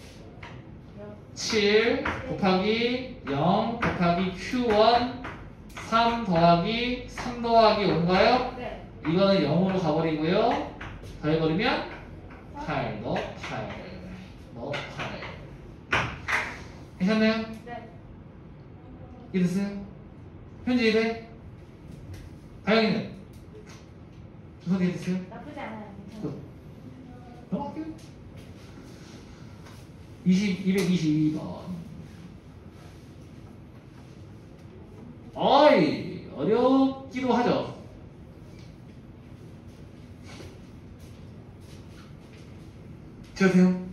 7 곱하기 0 곱하기 q1 3 더하기 3 더하기 5인가요? 네. 이거는 0으로 가버리고요. 더해버리면 8 넣어 8 넣어 8 괜찮나요? 네. 이해됐어요? 현재 이래? 다영이는? 조선 이해됐어요? 나쁘지 않아요. 굿. 넘어갈게요. 222번. 어이, 어렵기도 하죠. 지우세요.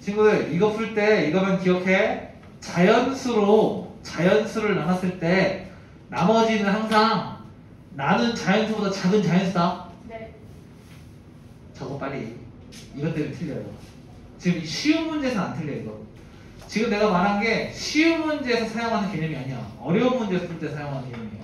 친구들, 이거 풀 때 이거만 기억해. 자연수를 나눴을 때 나머지는 항상 나는 자연수보다 작은 자연수다. 네. 저거 빨리. 이것 때문에 틀려요. 지금 쉬운 문제에서 안 틀려 이거. 지금 내가 말한 게 쉬운 문제에서 사용하는 개념이 아니야. 어려운 문제에서 풀 때 사용하는 개념이야.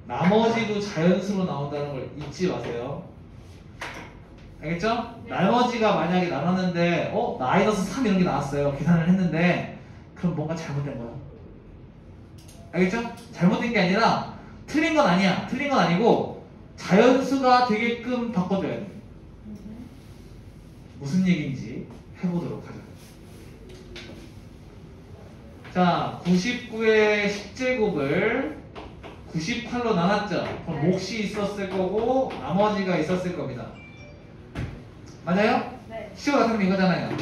나머지도 자연수로 나온다는 걸 잊지 마세요. 알겠죠? 네. 나머지가 만약에 나눴는데 마이너스 3 이런 게 나왔어요. 계산을 했는데 그럼 뭔가 잘못된 거야. 알겠죠? 잘못된 게 아니라 틀린 건 아니야. 틀린 건 아니고 자연수가 되게끔 바꿔줘야 돼. 무슨 얘기인지 해보도록 하죠. 자, 99의 10제곱을 98로 나눴죠? 그럼 네. 몫이 있었을 거고 나머지가 있었을 겁니다. 맞아요? 네. 시호 나타내면 이거잖아요.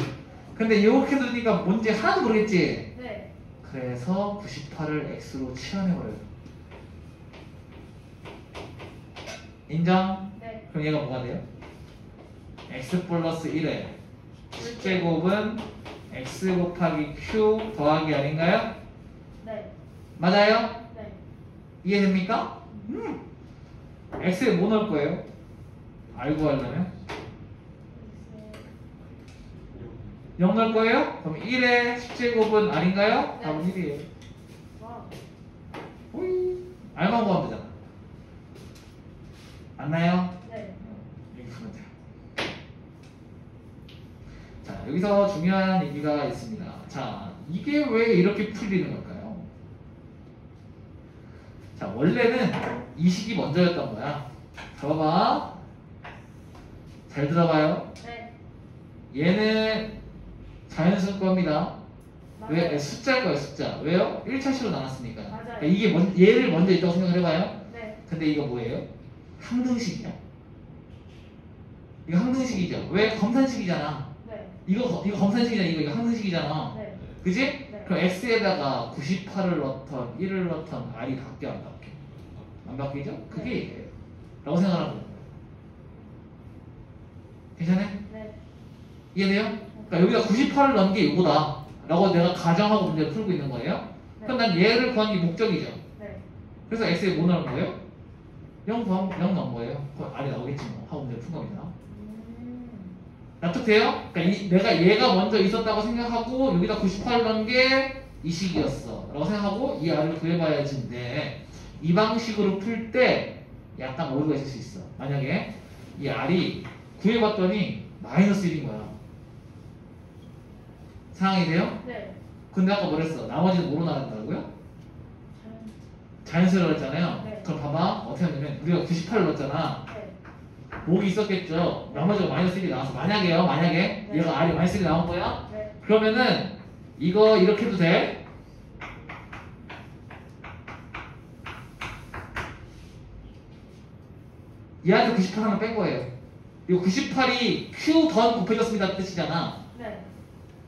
근데 이렇게 두니까 뭔지 하나도 모르겠지? 네. 그래서 98을 x로 치환해버려요. 인정? 네. 그럼 얘가 뭐가 돼요? x 플러스 1에 10제곱은 x 곱하기 q 더하기 아닌가요? 네. 맞아요? 네. 이해됩니까? x에 뭐 넣을 거예요? 알고 하려면 0 넣을 거예요? 그럼 1의 10제곱은 아닌가요? 네. 답은 1이에요. 와. 호이. 알만 구하면 되잖아. 맞나요? 네. 여기 보면 돼요. 자, 여기서 중요한 얘기가 있습니다. 자, 이게 왜 이렇게 풀리는 걸까요? 자, 원래는 이 식이 먼저였던 거야. 봐봐. 잘 들어봐요. 네. 얘는 자연수 겁니다. 왜? 맞아요. 숫자일 거예요, 숫자. 왜요? 1차식으로 나눴으니까. 맞아요. 그러니까 이게 얘를 먼저 있다고 생각을 해봐요. 네. 근데 이거 뭐예요? 항등식이야. 이거 항등식이죠. 왜? 검산식이잖아. 네. 이거 검산식이잖아. 이거 항등식이잖아. 네. 그지? 네. 그럼 x에다가 98을 넣던 1을 넣던 r이 바뀌어 안 바뀌어? 안 바뀌죠? 그게 얘예요. 라고 생각하는 거예요. 괜찮아요? 네. 이해돼요? 그러니까 여기다 98을 넣은 게 이거다 라고 내가 가정하고 문제를 풀고 있는 거예요. 그럼 난 얘를 구하는 게 목적이죠. 네. 그래서 x에 뭐 넣은 거예요? 0 넣은 거예요. 그 아래 나오겠지 뭐 하고 문제를 푼 겁니다. 납득돼요? 그러니까 내가 얘가 먼저 있었다고 생각하고 여기다 98을 넣은 게 이 식이었어 라고 생각하고 이 r을 구해봐야지인데 이 방식으로 풀 때 약간 오류가 있을 수 있어. 만약에 이 r이 구해봤더니 마이너스 1인 거야. 상황이 돼요? 네. 근데 아까 뭐랬어? 나머지는 뭐로 나간다고요? 자연수로 했잖아요. 네. 그럼 봐봐. 어떻게 하냐면 우리가 98을 넣었잖아. 네. 목이 있었겠죠. 나머지가 마이너스 1이 나와서 만약에 네. 얘가 r이 마이너스 1이 나온 거야. 네. 그러면은 이거 이렇게 해도 돼? 얘한테 98 하나 뺀 거예요. 이거 98이 q 번 곱해졌습니다 뜻이잖아. 네.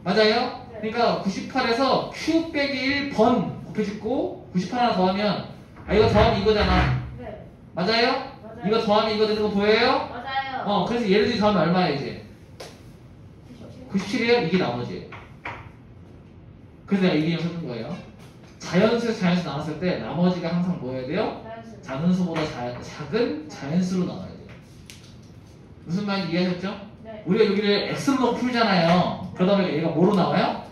맞아요? 네. 그러니까 98에서 q 빼기 1번 곱해짓고 98 하나 더하면 이거 더하면 이거잖아. 네. 맞아요? 맞아요. 이거 더하면 이거 되는 거 보여요? 맞아요. 그래서 얘를 더하면 얼마야 이제? 97이에요? 이게 나머지예요. 그래서 내가 이 개념 써준 거예요. 자연수에서 자연수 나눴을 때 나머지가 항상 뭐여야 돼요? 자연수. 작은 수보다 작은 자연수로 나와야 돼요. 무슨 말인지 이해하셨죠? 네. 우리가 여기를 x로 넣고 풀잖아요. 그러다 보니까 얘가 뭐로 나와요?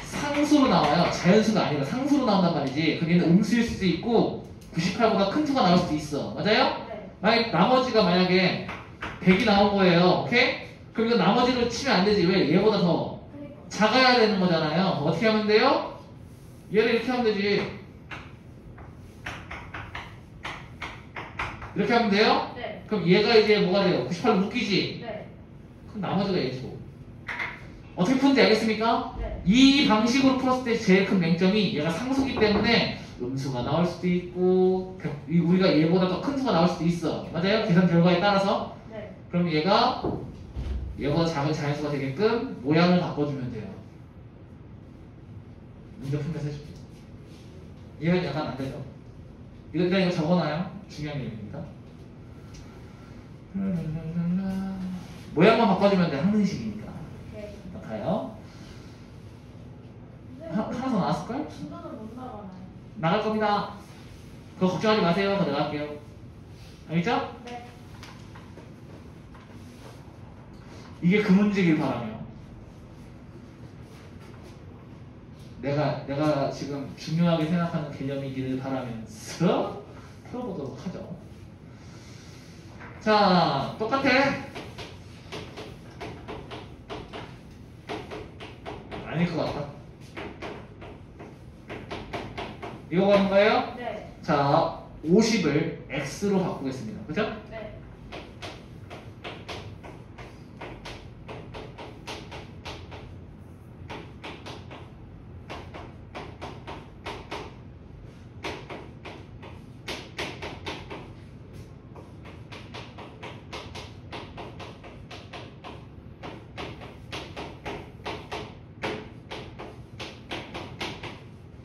상수로 나와요. 자연수가 아니라 상수로 나온단 말이지. 그럼 얘는 음수일 수도 있고 98보다 큰 수가 나올 수도 있어. 맞아요? 네. 나머지가 만약에 100이 나온 거예요. 오케이? 그럼 이거 나머지로 치면 안 되지. 왜? 얘보다 더 그러니까. 작아야 되는 거잖아요. 어떻게 하면 돼요? 얘를 이렇게 하면 되지. 이렇게 하면 돼요? 네. 그럼 얘가 이제 뭐가 돼요? 98로 묶이지? 네. 그럼 나머지가 A죠. 어떻게 푸는지 알겠습니까? 네. 이 방식으로 풀었을 때 제일 큰 맹점이 얘가 상수기 때문에 음수가 나올 수도 있고 우리가 얘보다 더 큰 수가 나올 수도 있어. 맞아요? 계산 결과에 따라서. 네. 그럼 얘가 얘보다 작은 자연수가 되게끔 모양을 바꿔주면 돼요. 문제 풀면서 해줄게요. 얘는 약간 안 되죠? 일단 이거 적어놔요. 중요한 얘기입니다. 모양만 바꿔주면 돼. 항등식이니까. 네. 가요. 하나 더 나왔을까요? 중간은 못 나가나요? 나갈 겁니다. 그거 걱정하지 마세요. 더 나갈게요. 알겠죠? 네. 이게 그 문제길 바라며. 내가 지금 중요하게 생각하는 개념이기를 바라면서 풀어보도록 하죠. 자, 똑같아. 아닐 것 같다. 이거 가는 거예요? 네. 자, 50을 x로 바꾸겠습니다. 그죠? 네.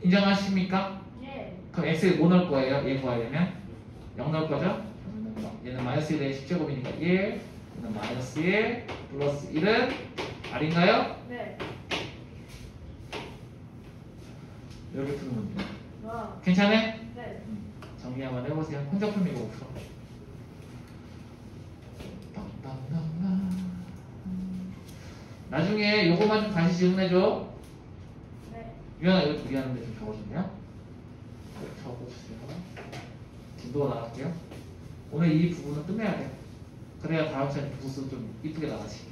인정하십니까? 예. 그럼 x에 뭐 넣을 거예요? 얘 구하려면 0 넣을 거죠? 얘는 마이너스 1의 10제곱이니까 1, 얘는 마이너스 1 플러스 1은 r인가요? 네. 이렇게 푸는 문제. 와. 괜찮아? 네. 정리 한번 해보세요. 혼자 풀면 이거 없어. 나중에 요거만 좀 다시 질문해줘. 네. 유연아 이거 준비하는데 좀 적어주세요. 네, 적어주세요. 진도가 나갈게요. 오늘 이 부분은 끝내야 돼. 그래야 다음 시간에 부수 좀 이쁘게 나가지.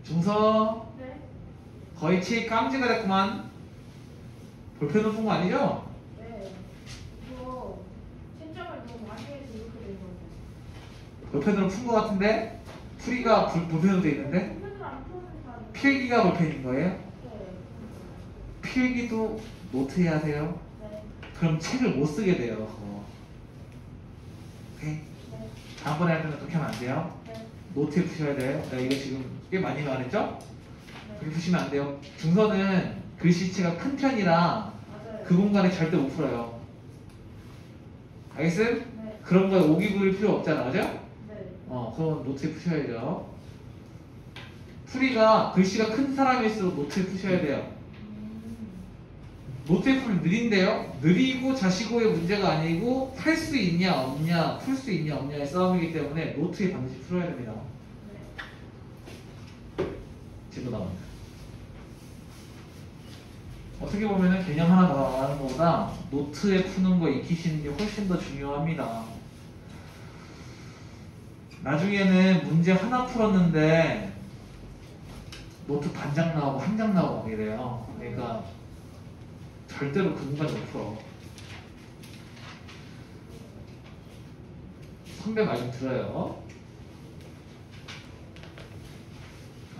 중서 네. 거의 치 깜지가 됐구만. 볼펜으로 푼 거 아니죠? 네. 이거 채점을 너무 많이 해서 이렇게 된 거예요. 볼펜으로 푼 거 같은데 풀이가 볼펜으로 돼 있는데 공부를 안 푸는 사람. 필기가 볼펜인 거예요? 네. 필기도 노트 해야 하세요? 네. 그럼 책을 못 쓰게 돼요. 그거. 오케이? 네. 다음번에 할 때는 그렇게 하면 안 돼요. 네. 노트에 푸셔야 돼요. 내가 이거 지금 꽤 많이 말했죠? 그렇게 네. 푸시면 안 돼요. 중서는 글씨체가 큰 편이라 맞아요. 그 공간에 절대 못 풀어요. 알겠음? 네. 그런 거에 오기 부릴 필요 없잖아. 맞아? 네. 그건 노트에 푸셔야죠. 풀이가 글씨가 큰 사람일수록 노트에 푸셔야 돼요. 노트에 풀 느린데요? 느리고 자시고의 문제가 아니고 할 수 있냐 없냐 풀 수 있냐 없냐의 싸움이기 때문에 노트에 반드시 풀어야 됩니다. 네. 진도 나옵니다. 어떻게 보면은 개념 하나 더 하는 것보다 노트에 푸는 거 익히시는 게 훨씬 더 중요합니다. 나중에는 문제 하나 풀었는데 노트 반장 나오고 한 장 나오고 하게 돼요. 그러니까 절대로 그 공간 못 풀어. 선배 말 좀 들어요.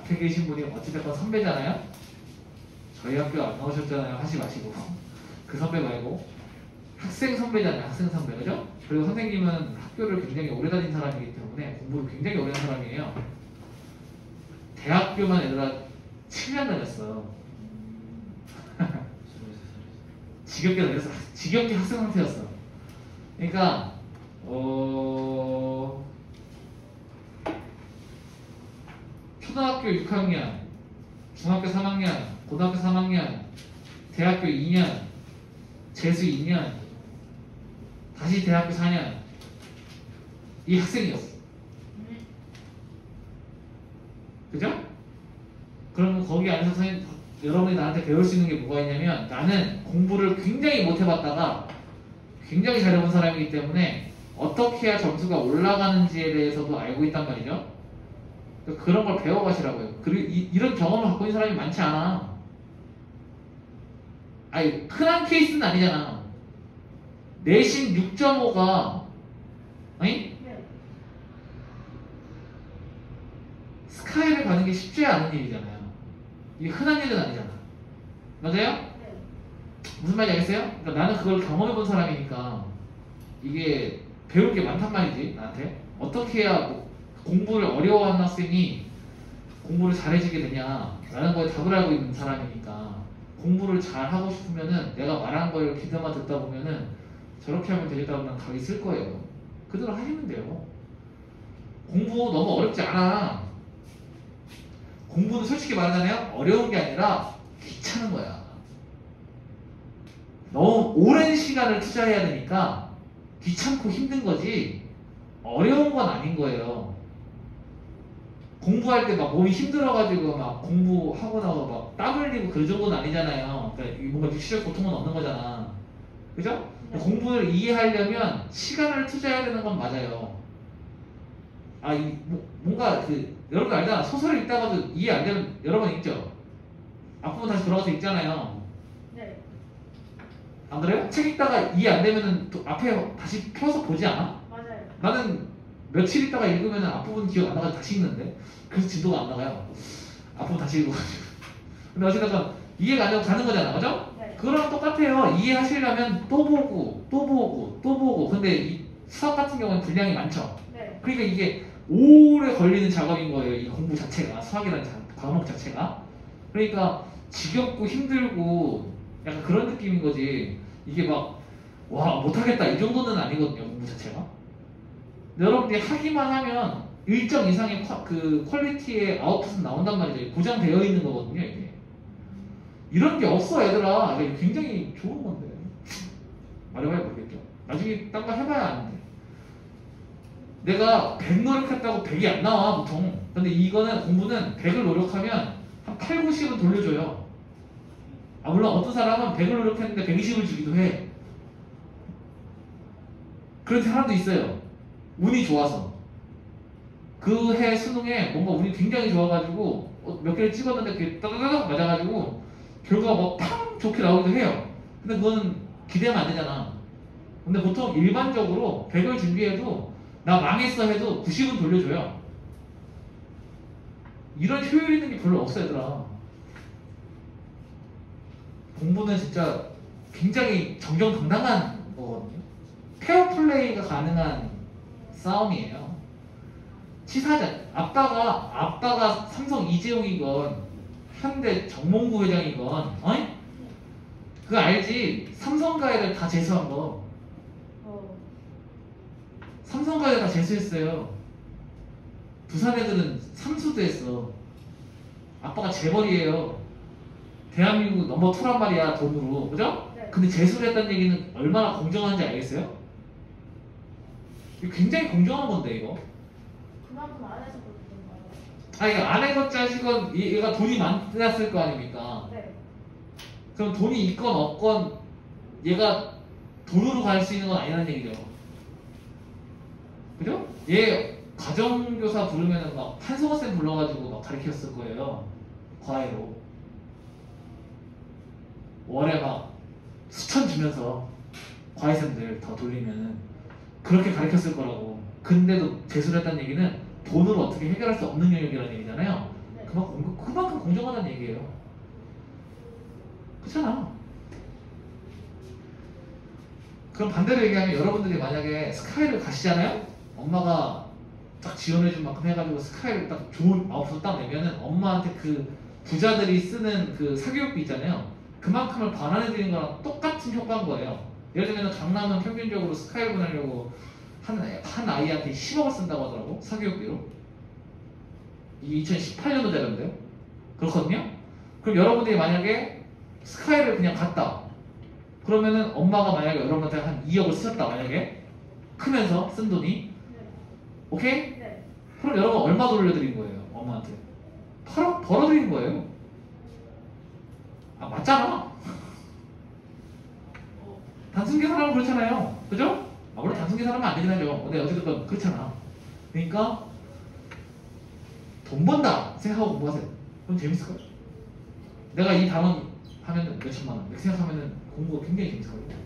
앞에 계신 분이 어찌됐건 선배잖아요. 저희 학교 안 나오셨잖아요. 하지 마시고 그 선배 말고 학생 선배잖아요. 학생 선배 그죠? 그리고 선생님은 학교를 굉장히 오래 다닌 사람이기 때문에 공부를 굉장히 오래 한 사람이에요. 대학교만 얘들아 7년 다녔어요. 지겹게 다녔어. 지겹게 학생 상태였어. 그러니까 초등학교 6학년, 중학교 3학년, 고등학교 3학년, 대학교 2년, 재수 2년, 다시 대학교 4년 이 학생이었어. 그죠? 그러면 거기 안에서 선생님 여러분이 나한테 배울 수 있는 게 뭐가 있냐면 나는 공부를 굉장히 못 해봤다가 굉장히 잘해본 사람이기 때문에 어떻게 해야 점수가 올라가는지에 대해서도 알고 있단 말이죠. 그런 걸 배워가시라고요. 그리고 이런 경험을 갖고 있는 사람이 많지 않아. 아니 흔한 케이스는 아니잖아. 내신 6.5가 아니? 네. 스카이를 가는 게 쉽지 않은 일이잖아요. 이게 흔한 일은 아니잖아. 맞아요? 네. 무슨 말인지 알겠어요? 그러니까 나는 그걸 경험해본 사람이니까 이게 배울 게 많단 말이지 나한테. 어떻게 해야 뭐 공부를 어려워하는 학생이 공부를 잘해지게 되냐라는 거에 답을 알고 있는 사람이니까 공부를 잘 하고 싶으면은 내가 말한 걸 귀담아 듣다 보면은 저렇게 하면 되겠다고 난 각이 쓸 거예요. 그대로 하시면 돼요. 공부 너무 어렵지 않아. 공부는 솔직히 말하자면 어려운 게 아니라 귀찮은 거야. 너무 오랜 시간을 투자해야 되니까 귀찮고 힘든 거지 어려운 건 아닌 거예요. 공부할 때 막 몸이 힘들어가지고 막 공부하고 나서 막 땀 흘리고 그 정도는 아니잖아요. 그러니까 뭔가 육체적 고통은 없는 거잖아. 그죠? 네. 공부를 이해하려면 시간을 투자해야 되는 건 맞아요. 뭔가 여러분 알잖아. 소설을 읽다가도 이해 안 되면 여러 번 읽죠? 앞부분 다시 돌아가서 읽잖아요. 네. 안 그래요? 책 읽다가 이해 안 되면은 또 앞에 다시 펴서 보지 않아? 맞아요. 나는 며칠 있다가 읽으면 앞부분 기억 안 나가지고 다시 읽는데 그래서 진도가 안 나가요. 앞부분 다시 읽어가지고. 근데 어쨌든 이해가 안 되고 가는 거잖아. 그죠? 네. 그거랑 똑같아요. 이해하시려면 또 보고 또 보고 또 보고. 근데 이 수학 같은 경우는 분량이 많죠. 네. 그러니까 이게 오래 걸리는 작업인 거예요. 이 공부 자체가. 수학이라는 과목 자체가. 그러니까 지겹고 힘들고 약간 그런 느낌인 거지. 이게 막 와 못하겠다 이 정도는 아니거든요. 공부 자체가. 여러분들이 하기만 하면 일정 이상의 그 퀄리티의 아웃풋은 나온단 말이죠. 보장되어 있는 거거든요. 이게. 이런 게 없어 얘들아. 이게 굉장히 좋은 건데. 말해봐야 모르겠죠. 나중에 딴 거 해봐야 아는데. 내가 100 노력했다고 100이 안 나와 보통. 근데 이거는 공부는 100을 노력하면 한 8, 90은 돌려줘요. 물론 어떤 사람은 100을 노력했는데 120을 주기도 해. 그런 사람도 있어요. 운이 좋아서. 그 해 수능에 뭔가 운이 굉장히 좋아가지고 몇 개를 찍었는데 그게 따다다닥 맞아가지고 결과가 뭐 팡 좋게 나오기도 해요. 근데 그거는 기대하면 안 되잖아. 근데 보통 일반적으로 100을 준비해도 나 망했어 해도 90은 돌려줘요. 이런 효율 있는 게 별로 없어 얘들아. 공부는 진짜 굉장히 정정당당한 거거든요. 페어플레이가 가능한 싸움이에요. 치사자. 아빠가 삼성 이재용이건 현대 정몽구 회장이건 그거 알지? 삼성가에를 다 재수한 거. 삼성가에 다 재수했어요. 부산 애들은 삼수도 했어. 아빠가 재벌이에요. 대한민국 넘버 2란 말이야 돈으로. 그죠? 네. 근데 재수를 했다는 얘기는 얼마나 공정한지 알겠어요? 이거 굉장히 공정한 건데 이거. 그만큼 안 해서 그런 거예요. 이거 안 해본 자식은 얘가 돈이 많았을 거 아닙니까? 네. 그럼 돈이 있건 없건 얘가 돈으로 갈 수 있는 건 아니라는 얘기죠. 그죠? 얘 가정교사 부르면은 막 한성어쌤 불러가지고 막 가르쳤을 거예요. 과외로. 월에 막 수천 주면서 과외생들 더 돌리면은 그렇게 가르쳤을 거라고. 근데도 재수를 했다는 얘기는 돈으로 어떻게 해결할 수 없는 영역이라는 얘기잖아요. 네. 그만큼 공정하다는 얘기예요. 그렇잖아. 그럼 반대로 얘기하면 여러분들이 만약에 스카이를 가시잖아요? 엄마가 딱 지원해준 만큼 해가지고 스카이를 딱 좋은 아웃풋 딱 내면은 엄마한테 그 부자들이 쓰는 그 사교육비 있잖아요. 그만큼을 반환해드리는 거랑 똑같은 효과인 거예요. 예를 들면 강남은 평균적으로 스카이를 보내려고 한 아이한테 10억을 쓴다고 하더라고. 사교육비로. 이게 2018년도 자료인데요. 그렇거든요. 그럼 여러분들이 만약에 스카이를 그냥 갔다. 그러면은 엄마가 만약에 여러분한테 한 2억을 쓰셨다. 만약에 크면서 쓴 돈이. 네. 오케이? 네. 그럼 여러분 얼마 돌려드린 거예요? 엄마한테 8억 벌어드린 거예요. 아 맞잖아. 단순 계산하면 그렇잖아요. 그죠? 아, 물론 단순 계산하면 안 되긴 하죠. 근데 어쨌든 그렇잖아. 그러니까 돈 번다 생각하고 공부하세요. 그럼 재밌을 거예요. 내가 이 단원 하면은 몇 천만 원 이렇게 생각하면은 공부가 굉장히 재밌을 거예요.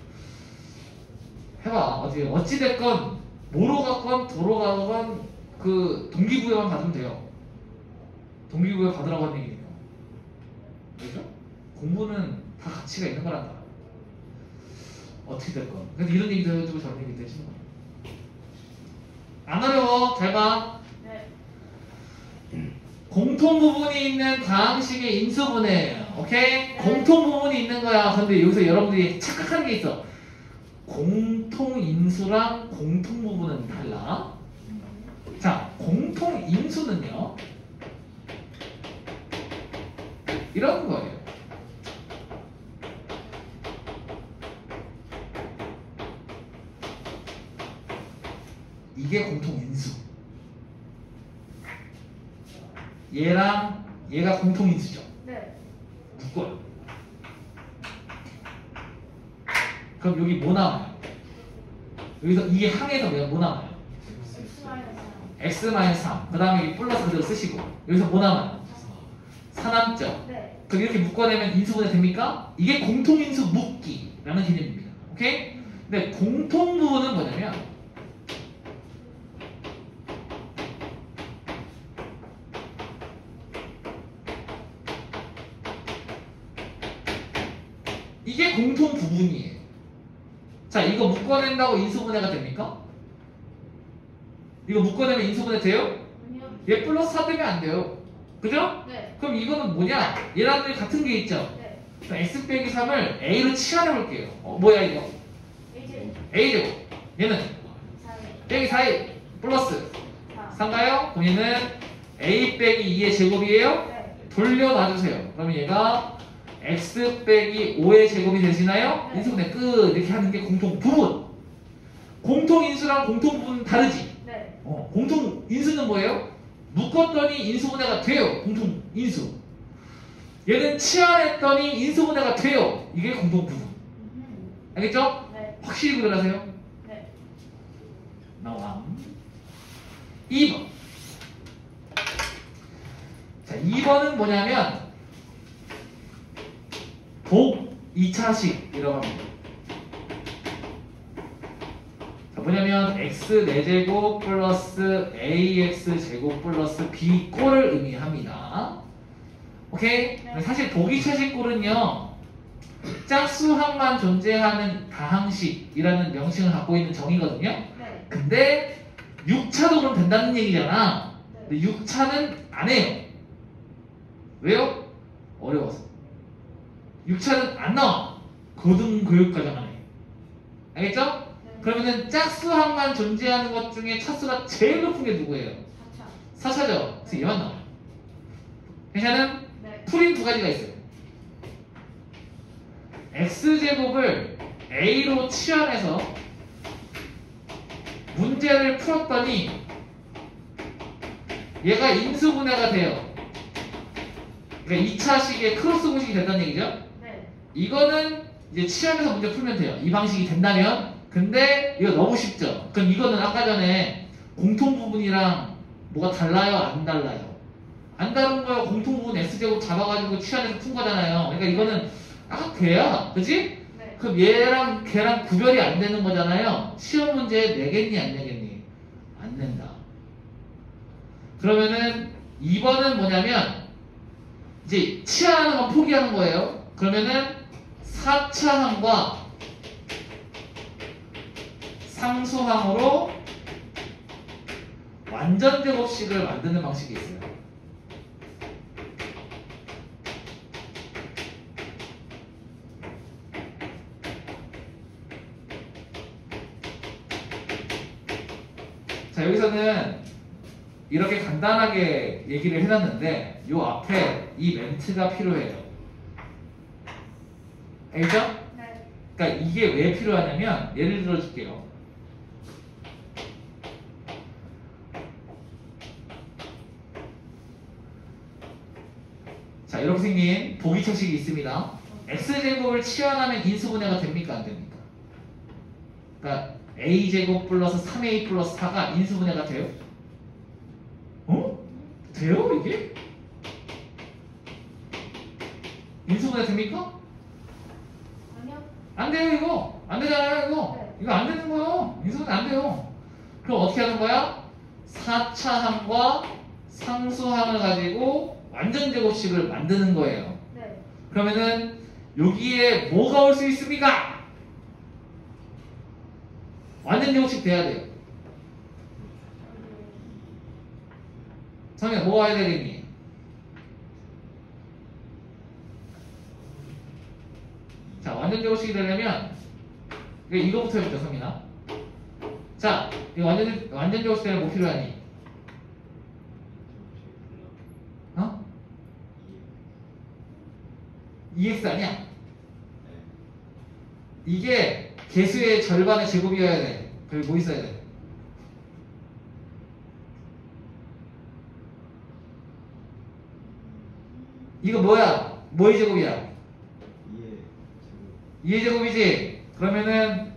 해봐. 어찌됐건 뭐로 갔건 도로 가건 그 동기부여만 받으면 돼요. 동기부여 받으라고 하는 얘기예요. 그죠? 공부는 다 가치가 있는 거란다. 어떻게 될건. 그래서 이런 얘기도 해주고 저런 얘기도 해주는 거예요. 안 어려워. 잘 봐. 네. 공통 부분이 있는 다항식의 인수분해예요. 오케이? 공통 부분이 있는 거야. 근데 여기서 여러분들이 착각하는 게 있어. 공통 인수랑 공통 부분은 달라. 자, 공통 인수는요. 이런 거예요. 이게 공통 인수. 얘랑 얘가 공통 인수죠. 네. 묶어요. 그럼 여기 뭐 남아요? 여기서 이게 항에서 뭐 남아요? x-3. 그 다음에 이 플러스 그대로 쓰시고 여기서 뭐 남아요? 4 남죠? 네. 그럼 이렇게 묶어내면 인수분해 됩니까? 이게 공통인수 묶기라는 개념입니다. 오케이? 근데 공통 부분은 뭐냐면 이게 공통 부분이에요. 자, 이거 묶어낸다고 인수분해가 됩니까? 이거 묶어내면 인수분해 돼요? 아니요. 얘 플러스 4 되면 안 돼요. 그죠? 네. 그럼 이거는 뭐냐? 얘랑 같은 게 있죠? 네. 그럼 x 빼기 3을 a로 치환해 볼게요. 뭐야 이거? 이제 a제곱. 얘는 4에 빼기 4에 플러스 4. 3가요? 그럼 얘는 a 빼기 2의 제곱이에요? 네. 돌려놔주세요. 그러면 얘가 x 빼기 5의 제곱이 되시나요? 네. 인수분해 끝. 이렇게 하는 게 공통 부분. 공통 인수랑 공통 부분은 다르지. 네. 공통 인수는 뭐예요? 묶었더니 인수분해가 돼요. 공통 인수. 얘는 치환했더니 인수분해가 돼요. 이게 공통 부분. 알겠죠? 네. 확실히 구별하세요. 네. 나와. 2번. 자, 2번은 뭐냐면 독 2차식이라고 합니다. 자, 뭐냐면 x 4제곱 플러스 ax 제곱 플러스 b 꼴을 의미합니다. 오케이? 네. 사실 독 2차식 꼴은요 짝수항만 존재하는 다항식이라는 명칭을 갖고 있는 정의거든요. 네. 근데 6차도 그럼 된다는 얘기잖아. 네. 근데 6차는 안 해요. 왜요? 어려워서. 6차는 안 나와. 고등교육과정만 해. 알겠죠? 네. 그러면은 짝수항만 존재하는 것 중에 차수가 제일 높은 게 누구예요? 4차. 4차죠. 그래서 얘만 나와요. 괜찮은? 네. 풀인 두 가지가 있어요. x제곱을 a로 치환해서 문제를 풀었더니 얘가 인수분해가 돼요. 그러니까 2차식의 크로스 공식이 된다는 얘기죠. 네. 이거는 이제 치환해서 문제 풀면 돼요. 이 방식이 된다면. 근데 이거 너무 쉽죠. 그럼 이거는 아까 전에 공통 부분이랑 뭐가 달라요? 안 달라요? 안 다른 거야. 공통 부분 x제곱 잡아가지고 치환해서 푼 거잖아요. 그러니까 이거는 아까 걔야. 그치? 네. 그럼 얘랑 걔랑 구별이 안 되는 거잖아요. 시험 문제에 내겠니 안 내겠니? 안 낸다. 그러면은 2번은 뭐냐면 이제 치환하는 건 포기하는 거예요. 그러면은 4차항과 상수항으로 완전 제곱식을 만드는 방식이 있어요. 자, 여기서는 이렇게 간단하게 얘기를 해놨는데 요 앞에 이 멘트가 필요해요. 알겠죠? 네. 그러니까 이게 왜 필요하냐면 예를 들어 줄게요. 자, 이렇게 생긴 보기차식이 있습니다. x제곱을 치환하면 인수분해가 됩니까 안 됩니까? 그러니까 a제곱 플러스 3a 플러스 4가 인수분해가 돼요? 어? 돼요 이게? 인수분해 됩니까? 아니요. 안 돼요 이거. 안 되잖아요 이거. 네. 이거 안 되는 거예요. 인수분해 안 돼요. 그럼 어떻게 하는 거야? 4차항과 상수항을 가지고 완전 제곱식을 만드는 거예요. 네. 그러면은 여기에 뭐가 올 수 있습니까? 완전 제곱식 돼야 돼요. 성현 뭐 와야 되겠니? 자, 완전 제곱식이 되려면 이거부터 해보자, 성민아. 자, 이 완전 제곱식 되려면 뭐 필요하니? 어? EX 아니야? 이게 개수의 절반의 제곱이어야 돼. 그리고 뭐 있어야 돼? 이거 뭐야? 뭐의 제곱이야? 2의 제곱이지? 그러면은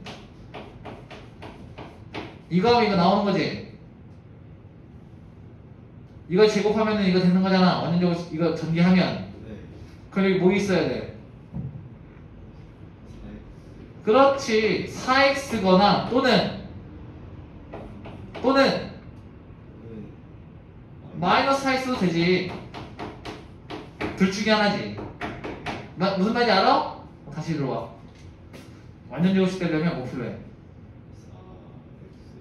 이거 하면 이거 나오는 거지? 이거 제곱하면은 이거 되는 거잖아. 완전 제곱 이거 전개하면. 그럼 여기 뭐 있어야 돼? 그렇지. 4x거나 또는 마이너스 4x도 되지. 둘 중에 하나지. 무슨 말인지 알아? 다시 들어와. 완전 제곱식 되려면 뭐 필요해?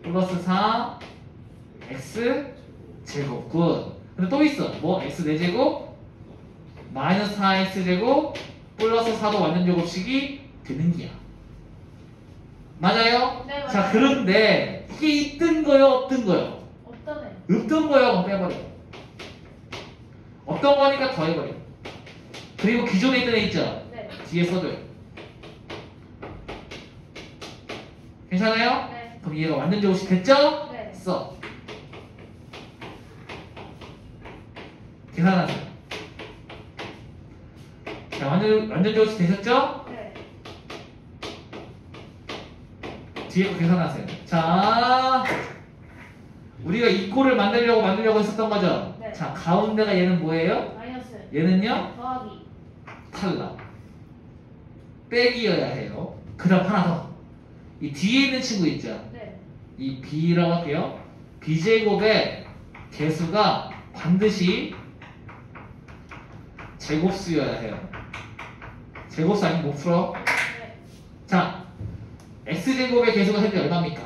플러스 4 x 제곱. 굿. 근데 또 있어. 뭐? x 4제곱 마이너스 4x 제곱 플러스 4도 완전 제곱식이 되는 기야. 맞아요? 네, 자, 맞아요. 그런데 이게 있던 거요, 없던 거요? 없던 애. 없던 거요, 그럼 빼버려. 없던 거니까 더해버려. 그리고 기존에 있던 애 있죠? 네. 뒤에 써줘요. 괜찮아요? 네. 그럼 얘가 완전 제곱식 됐죠? 네. 써. 계산하세요. 자, 완전 제곱식 되셨죠? 네. 뒤에 거 계산하세요. 자, 우리가 이 꼴을 만들려고 했었던 거죠? 네. 자, 가운데가 얘는 뭐예요? 마이너스. 얘는요? 더하기. 탈락. 빼기여야 해요. 그 다음 하나 더. 이 뒤에 있는 친구 있죠? 네. 이 b라고 할게요. b제곱의 개수가 반드시 제곱수여야 해요. 제곱수 아니면 못 풀어. 네. 자, x제곱의 개수가 현재 얼마입니까?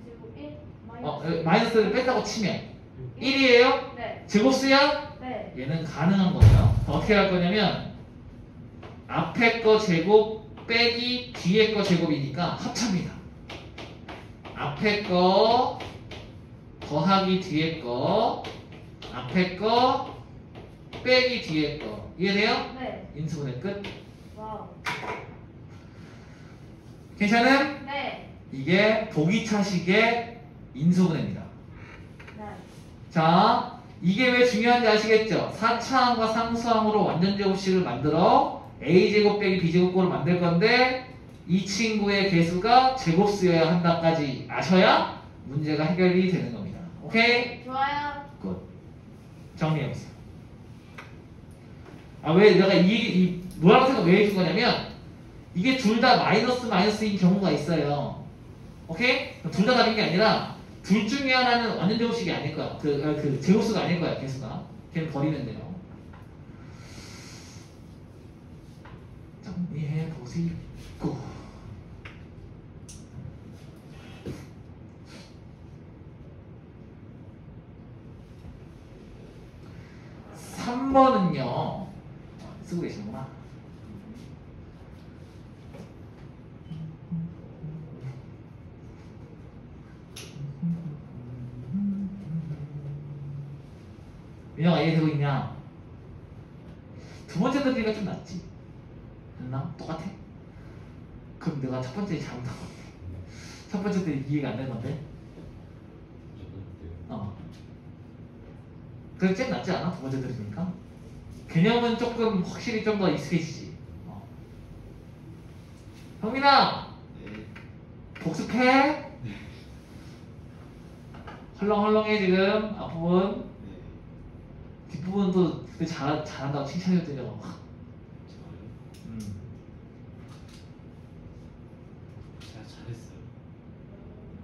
x제곱 1 마이너스를 뺐다고 치면 1이에요? 네. 제곱수야? 네. 얘는 가능한 거예요. 어떻게 할 거냐면 앞에 거 제곱 빼기 뒤에 거 제곱이니까 합차입니다. 앞에 거 더하기 뒤에 거 앞에 거 빼기 뒤에 거 이해돼요? 네. 인수분해 끝. 와우. 괜찮음? 네. 이게 보기차식의 인수분해입니다. 네. 자, 이게 왜 중요한지 아시겠죠? 4차항과 상수항으로 완전 제곱식을 만들어 a제곱 빼기 b제곱꼴을 만들 건데 이 친구의 개수가 제곱수여야 한다까지 아셔야 문제가 해결이 되는 겁니다. 오케이? 좋아요. 굿. 정리해보세요. 왜 내가 이 뭐라고 생각 왜 해준 거냐면 이게 둘 다 마이너스인 경우가 있어요. 오케이? 둘 다 답인 게 아니라 둘 중에 하나는 완전 제곱식이 아닐 거야. 그 제곱수가 아닐 거야, 개수가. 걔는 버리면 돼요. 정리해보시고. 3번은요. 쓰고 계시구나. 민영아 이해되고 있냐? 두 번째 들기가 좀 낫지? 됐나? 똑같아? 그럼 내가 첫 번째 잘못한 건데 첫 번째 때 이해가 안 되는 건데? 그래도 좀 낫지 않아? 두 번째 들으니까? 개념은 조금 확실히 좀 더 익숙해지지. 성민아 네. 복습해. 헐렁헐렁해 지금 앞부분. 네. 뒷부분도 그때 잘한다고 칭찬해줬더니 저요? 제가 잘했어요.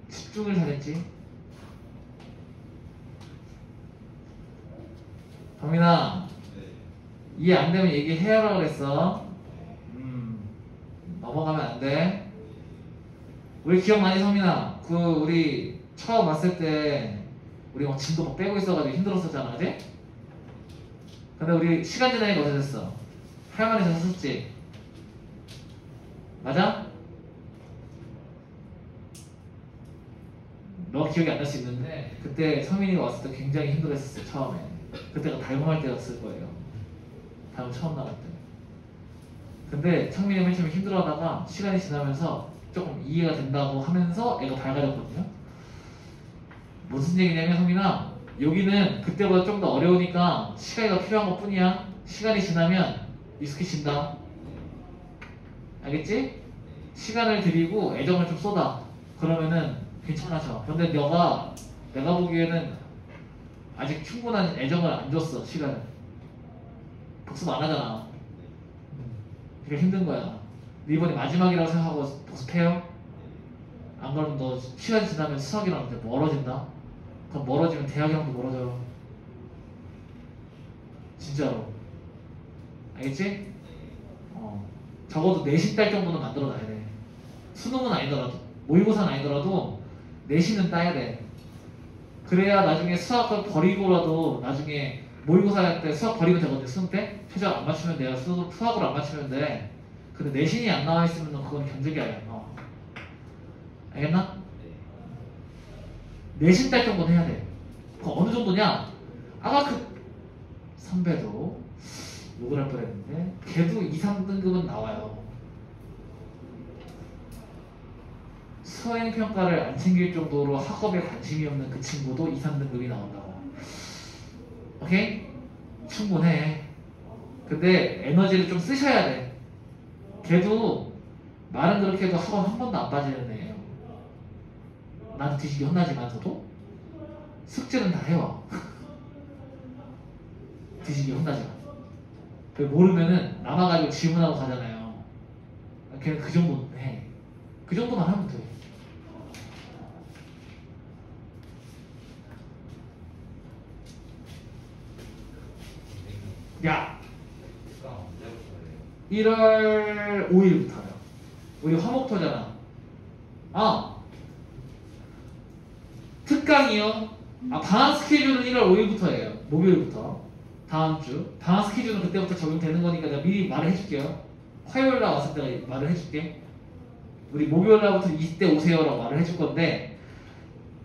집중을 잘했지. 성민아 네. 이해 안 되면 얘기해야라고 그랬어. 네. 넘어가면 안 돼. 우리 기억나니 성민아? 그 우리 처음 왔을 때 우리 막 진도 막 빼고 있어가지고 힘들었었잖아, 그지? 근데 우리 시간 지나니까 어떻게 됐어? 할머니 졌었지? 맞아? 너 기억이 안 날 수 있는데 그때 성민이가 왔을 때 굉장히 힘들었었어요. 처음에. 그때가 달콤할 때였을 거예요. 다음 처음 나갈 때. 근데 성민이가 맨 처음에 힘들어하다가 시간이 지나면서 조금 이해가 된다고 하면서 애가 밝아졌거든요. 무슨 얘기냐면 성민아, 여기는 그때보다 좀 더 어려우니까 시간이 더 필요한 것 뿐이야. 시간이 지나면 익숙해진다. 알겠지? 시간을 들이고 애정을 좀 쏟아. 그러면은 괜찮아져. 근데 내가 보기에는 아직 충분한 애정을 안 줬어. 시간을. 복습 안 하잖아. 그러니까 힘든 거야. 이번이 마지막이라고 생각하고 복습해요? 안 그러면 너 시간 지나면 수학이랑 멀어진다? 그럼 멀어지면 대학이랑도 멀어져요. 진짜로. 알겠지? 적어도 내신 딸 정도는 만들어놔야 돼. 수능은 아니더라도, 모의고사는 아니더라도 내신은 따야 돼. 그래야 나중에 수학을 버리고라도 나중에 모의고사 할 때 수학 버리면 되거든. 수능 때 최저 안 맞추면 돼요. 수학으로 안 맞추면 돼. 근데 내신이 안 나와 있으면 그건 견적이 아니야. 알겠나? 내신 딸 정도는 해야 돼. 그 어느 정도냐? 아까 그 선배도 욕을 할 뻔했는데 걔도 2, 3등급은 나와요. 수행평가를 안 챙길 정도로 학업에 관심이 없는 그 친구도 2, 3등급이 나온다고. 오케이? 충분해. 근데 에너지를 좀 쓰셔야 돼. 걔도 말은 그렇게 해도 학원 한 번도 안 빠지는 애예요. 나는 뒤지게 혼나지만서도 숙제는 다 해와. 뒤지게 혼나지만. 모르면은 남아가지고 질문하고 가잖아요. 걔는 그 정도는 해. 그 정도만 하면 돼. 야! 1월 5일부터요. 우리 화목토잖아. 특강이요. 방학 스케줄은 1월 5일부터예요. 목요일부터. 다음 주. 방학 스케줄은 그때부터 적용되는 거니까 내가 미리 말을 해줄게요. 화요일날 왔을 때 말을 해줄게. 우리 목요일날부터 이때 오세요라고 말을 해줄 건데,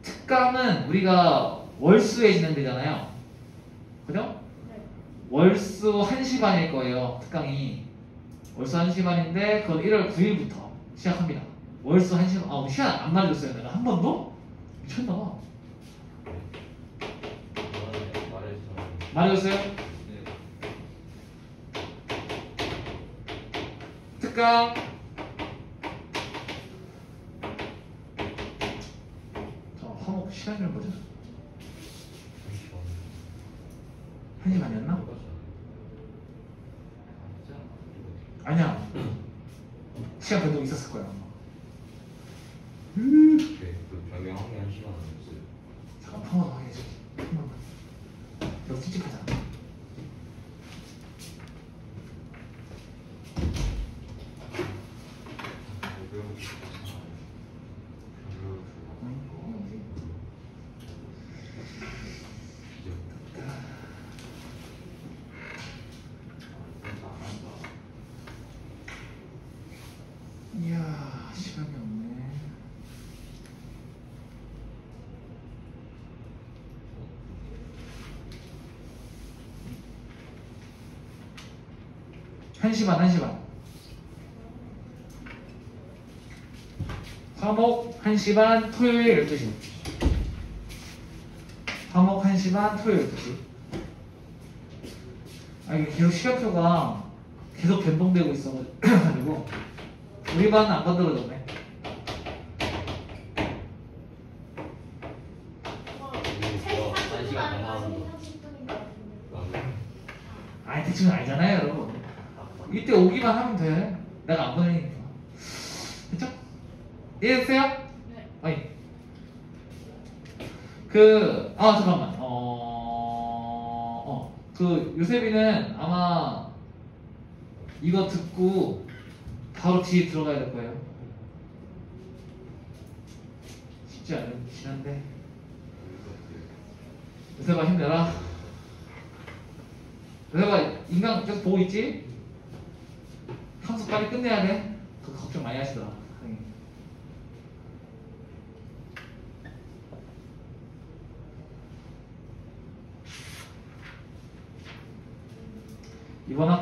특강은 우리가 월수에 진행되잖아요. 그죠? 네. 월수 1시 반일 거예요. 특강이. 월수 1시 반인데 그건 1월 9일부터 시작합니다. 월수 1시 반. 시간 안 말해줬어요. 내가 한 번도? 미쳤나봐. 말해줬어요? 네. 특강. 자, 화목 시간 좀 보자. 1시 반이었나? 아니야. 시간 변동 있었을 거야. 변경한 게 1시간 아니었어요. 잠깐 평화도 하게 해줘. 평화만. 너 찝찝하잖아. 이야, 시간이 없네. 한 시 반. 화목 1시 반, 토요일 12시. 화목 1시 반, 토요일 12시. 이게 계속 시간표가 계속 변동되고 있어가지고 우리 반은 안 건드려줬네. 한 시간 반 하는 거. 30분인 것 같은데. 아니 대충 알잖아요 여러분. 이때 오기만 하면 돼. 내가 안 보내니까. 됐죠? 이해됐어요? 네. 아니 잠깐만 요셉이는 아마 이거 듣고 바로 뒤에 들어가야 될 거예요. 쉽지 않긴 한데 요셉아 힘내라. 요셉아 인강 계속 보고 있지? 함수 빨리 끝내야 돼. 그거 걱정 많이 하시더라.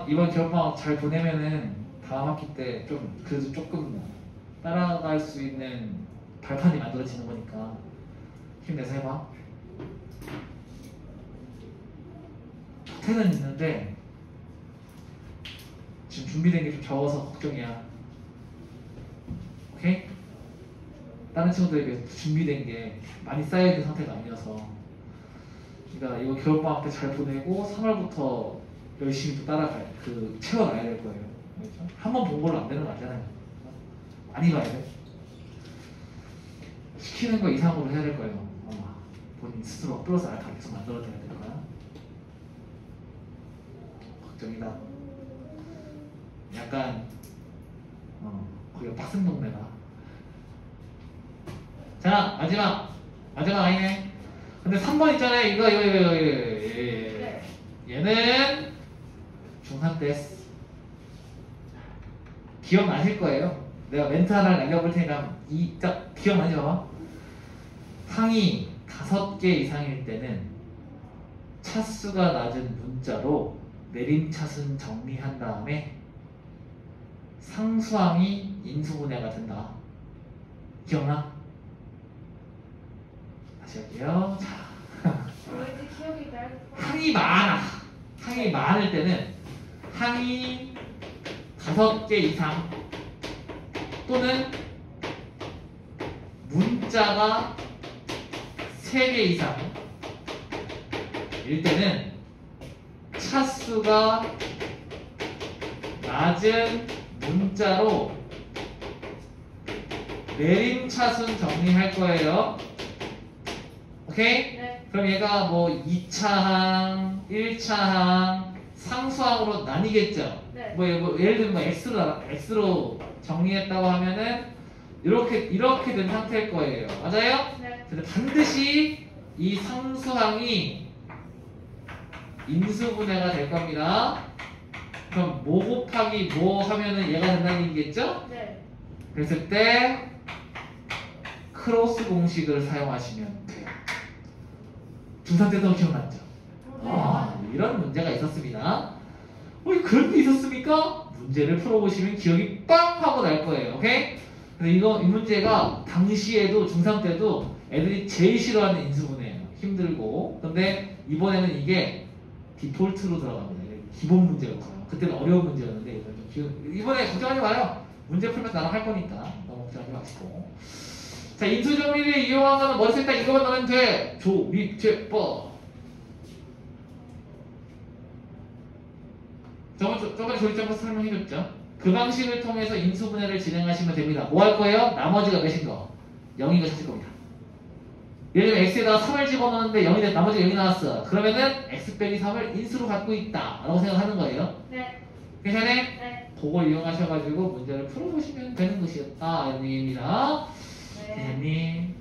이번 겨울방학 잘 보내면은 다음 학기 때 좀 그래도 조금 따라갈 수 있는 발판이 만들어지는 거니까 힘내서 해봐. 태는 있는데 지금 준비된 게 좀 적어서 걱정이야. 오케이? 다른 친구들에 비해서 준비된 게 많이 쌓여있는 상태가 아니어서 그러니까 이거 겨울방학 때 잘 보내고 3월부터 열심히 또 채워놔야 될 거예요. 그렇죠? 한 번 본 걸로 안 되는 거 아니잖아요. 많이 봐야 돼. 시키는 거 이상으로 해야 될 거예요. 본인 스스로 플러스 알파 계속 만들어줘야 될 거야. 걱정이다. 약간 거기가 빡센 동네다. 자 마지막 아니네. 근데 3번 있잖아요. 이거 얘는 중3 때 기억나실 거예요. 내가 멘트 하나 날려볼 테니까 딱 기억나지 봐봐. 항이 5개 이상일 때는 차수가 낮은 문자로 내림차순 정리한 다음에 상수항이 인수분해가 된다. 기억나? 다시 할게요. 자, 왠지 기억이 날 것 같아. 항이 많을 때는 항이 5개 이상 또는 문자가 3개 이상 일 때는 차수가 낮은 문자로 내림차순 정리할 거예요. 오케이? 네. 그럼 얘가 뭐 2차항, 1차항, 상수항으로 나뉘겠죠? 네. 뭐 예를 들면 X로 정리했다고 하면은 이렇게 된 상태일 거예요. 맞아요? 네. 근데 반드시 이 상수항이 인수분해가 될 겁니다. 그럼 뭐 곱하기 뭐 하면은 얘가 된다는 얘기겠죠? 네. 그랬을 때 크로스 공식을 사용하시면 돼요. 중3 때도 기억났죠? 이런 문제가 있었습니다. 그런 게 있었습니까? 문제를 풀어보시면 기억이 빵 하고 날 거예요. 오케이? 그래서 이 문제가 당시에도 중3 때도 애들이 제일 싫어하는 인수분해예요. 힘들고. 근데 이번에는 이게 디폴트로 들어갑니다. 기본 문제였어요. 그때는 어려운 문제였는데 이번에 걱정하지 마요. 문제 풀면 나랑 할 거니까 너무 걱정하지 마시고. 자, 인수정리를 이용하면 머리 색깔 이거만 넣으면 돼. 조미제법. 저번에 조리점에서 설명해줬죠. 그 방식을 통해서 인수분해를 진행하시면 됩니다. 뭐 할 거예요? 나머지가 몇인 거? 0인 거 찾을 겁니다. 예를 들면 x에다가 3을 집어넣었는데 0이 돼, 나머지가 0이 나왔어. 그러면은 x 빼기 3을 인수로 갖고 있다 라고 생각하는 거예요. 네. 괜찮네? 네. 그걸 이용하셔가지고 문제를 풀어보시면 되는 것이었다 이런 얘기입니다. 네. 선생님.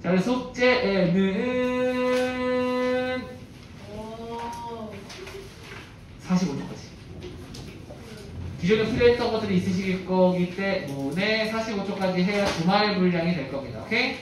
자, 그래서 숙제에는 오. 45초까지. 기존에 풀려있던 것들이 있으실 거기 때문에 45초까지 해야 주말 분량이 될 겁니다. 오케이?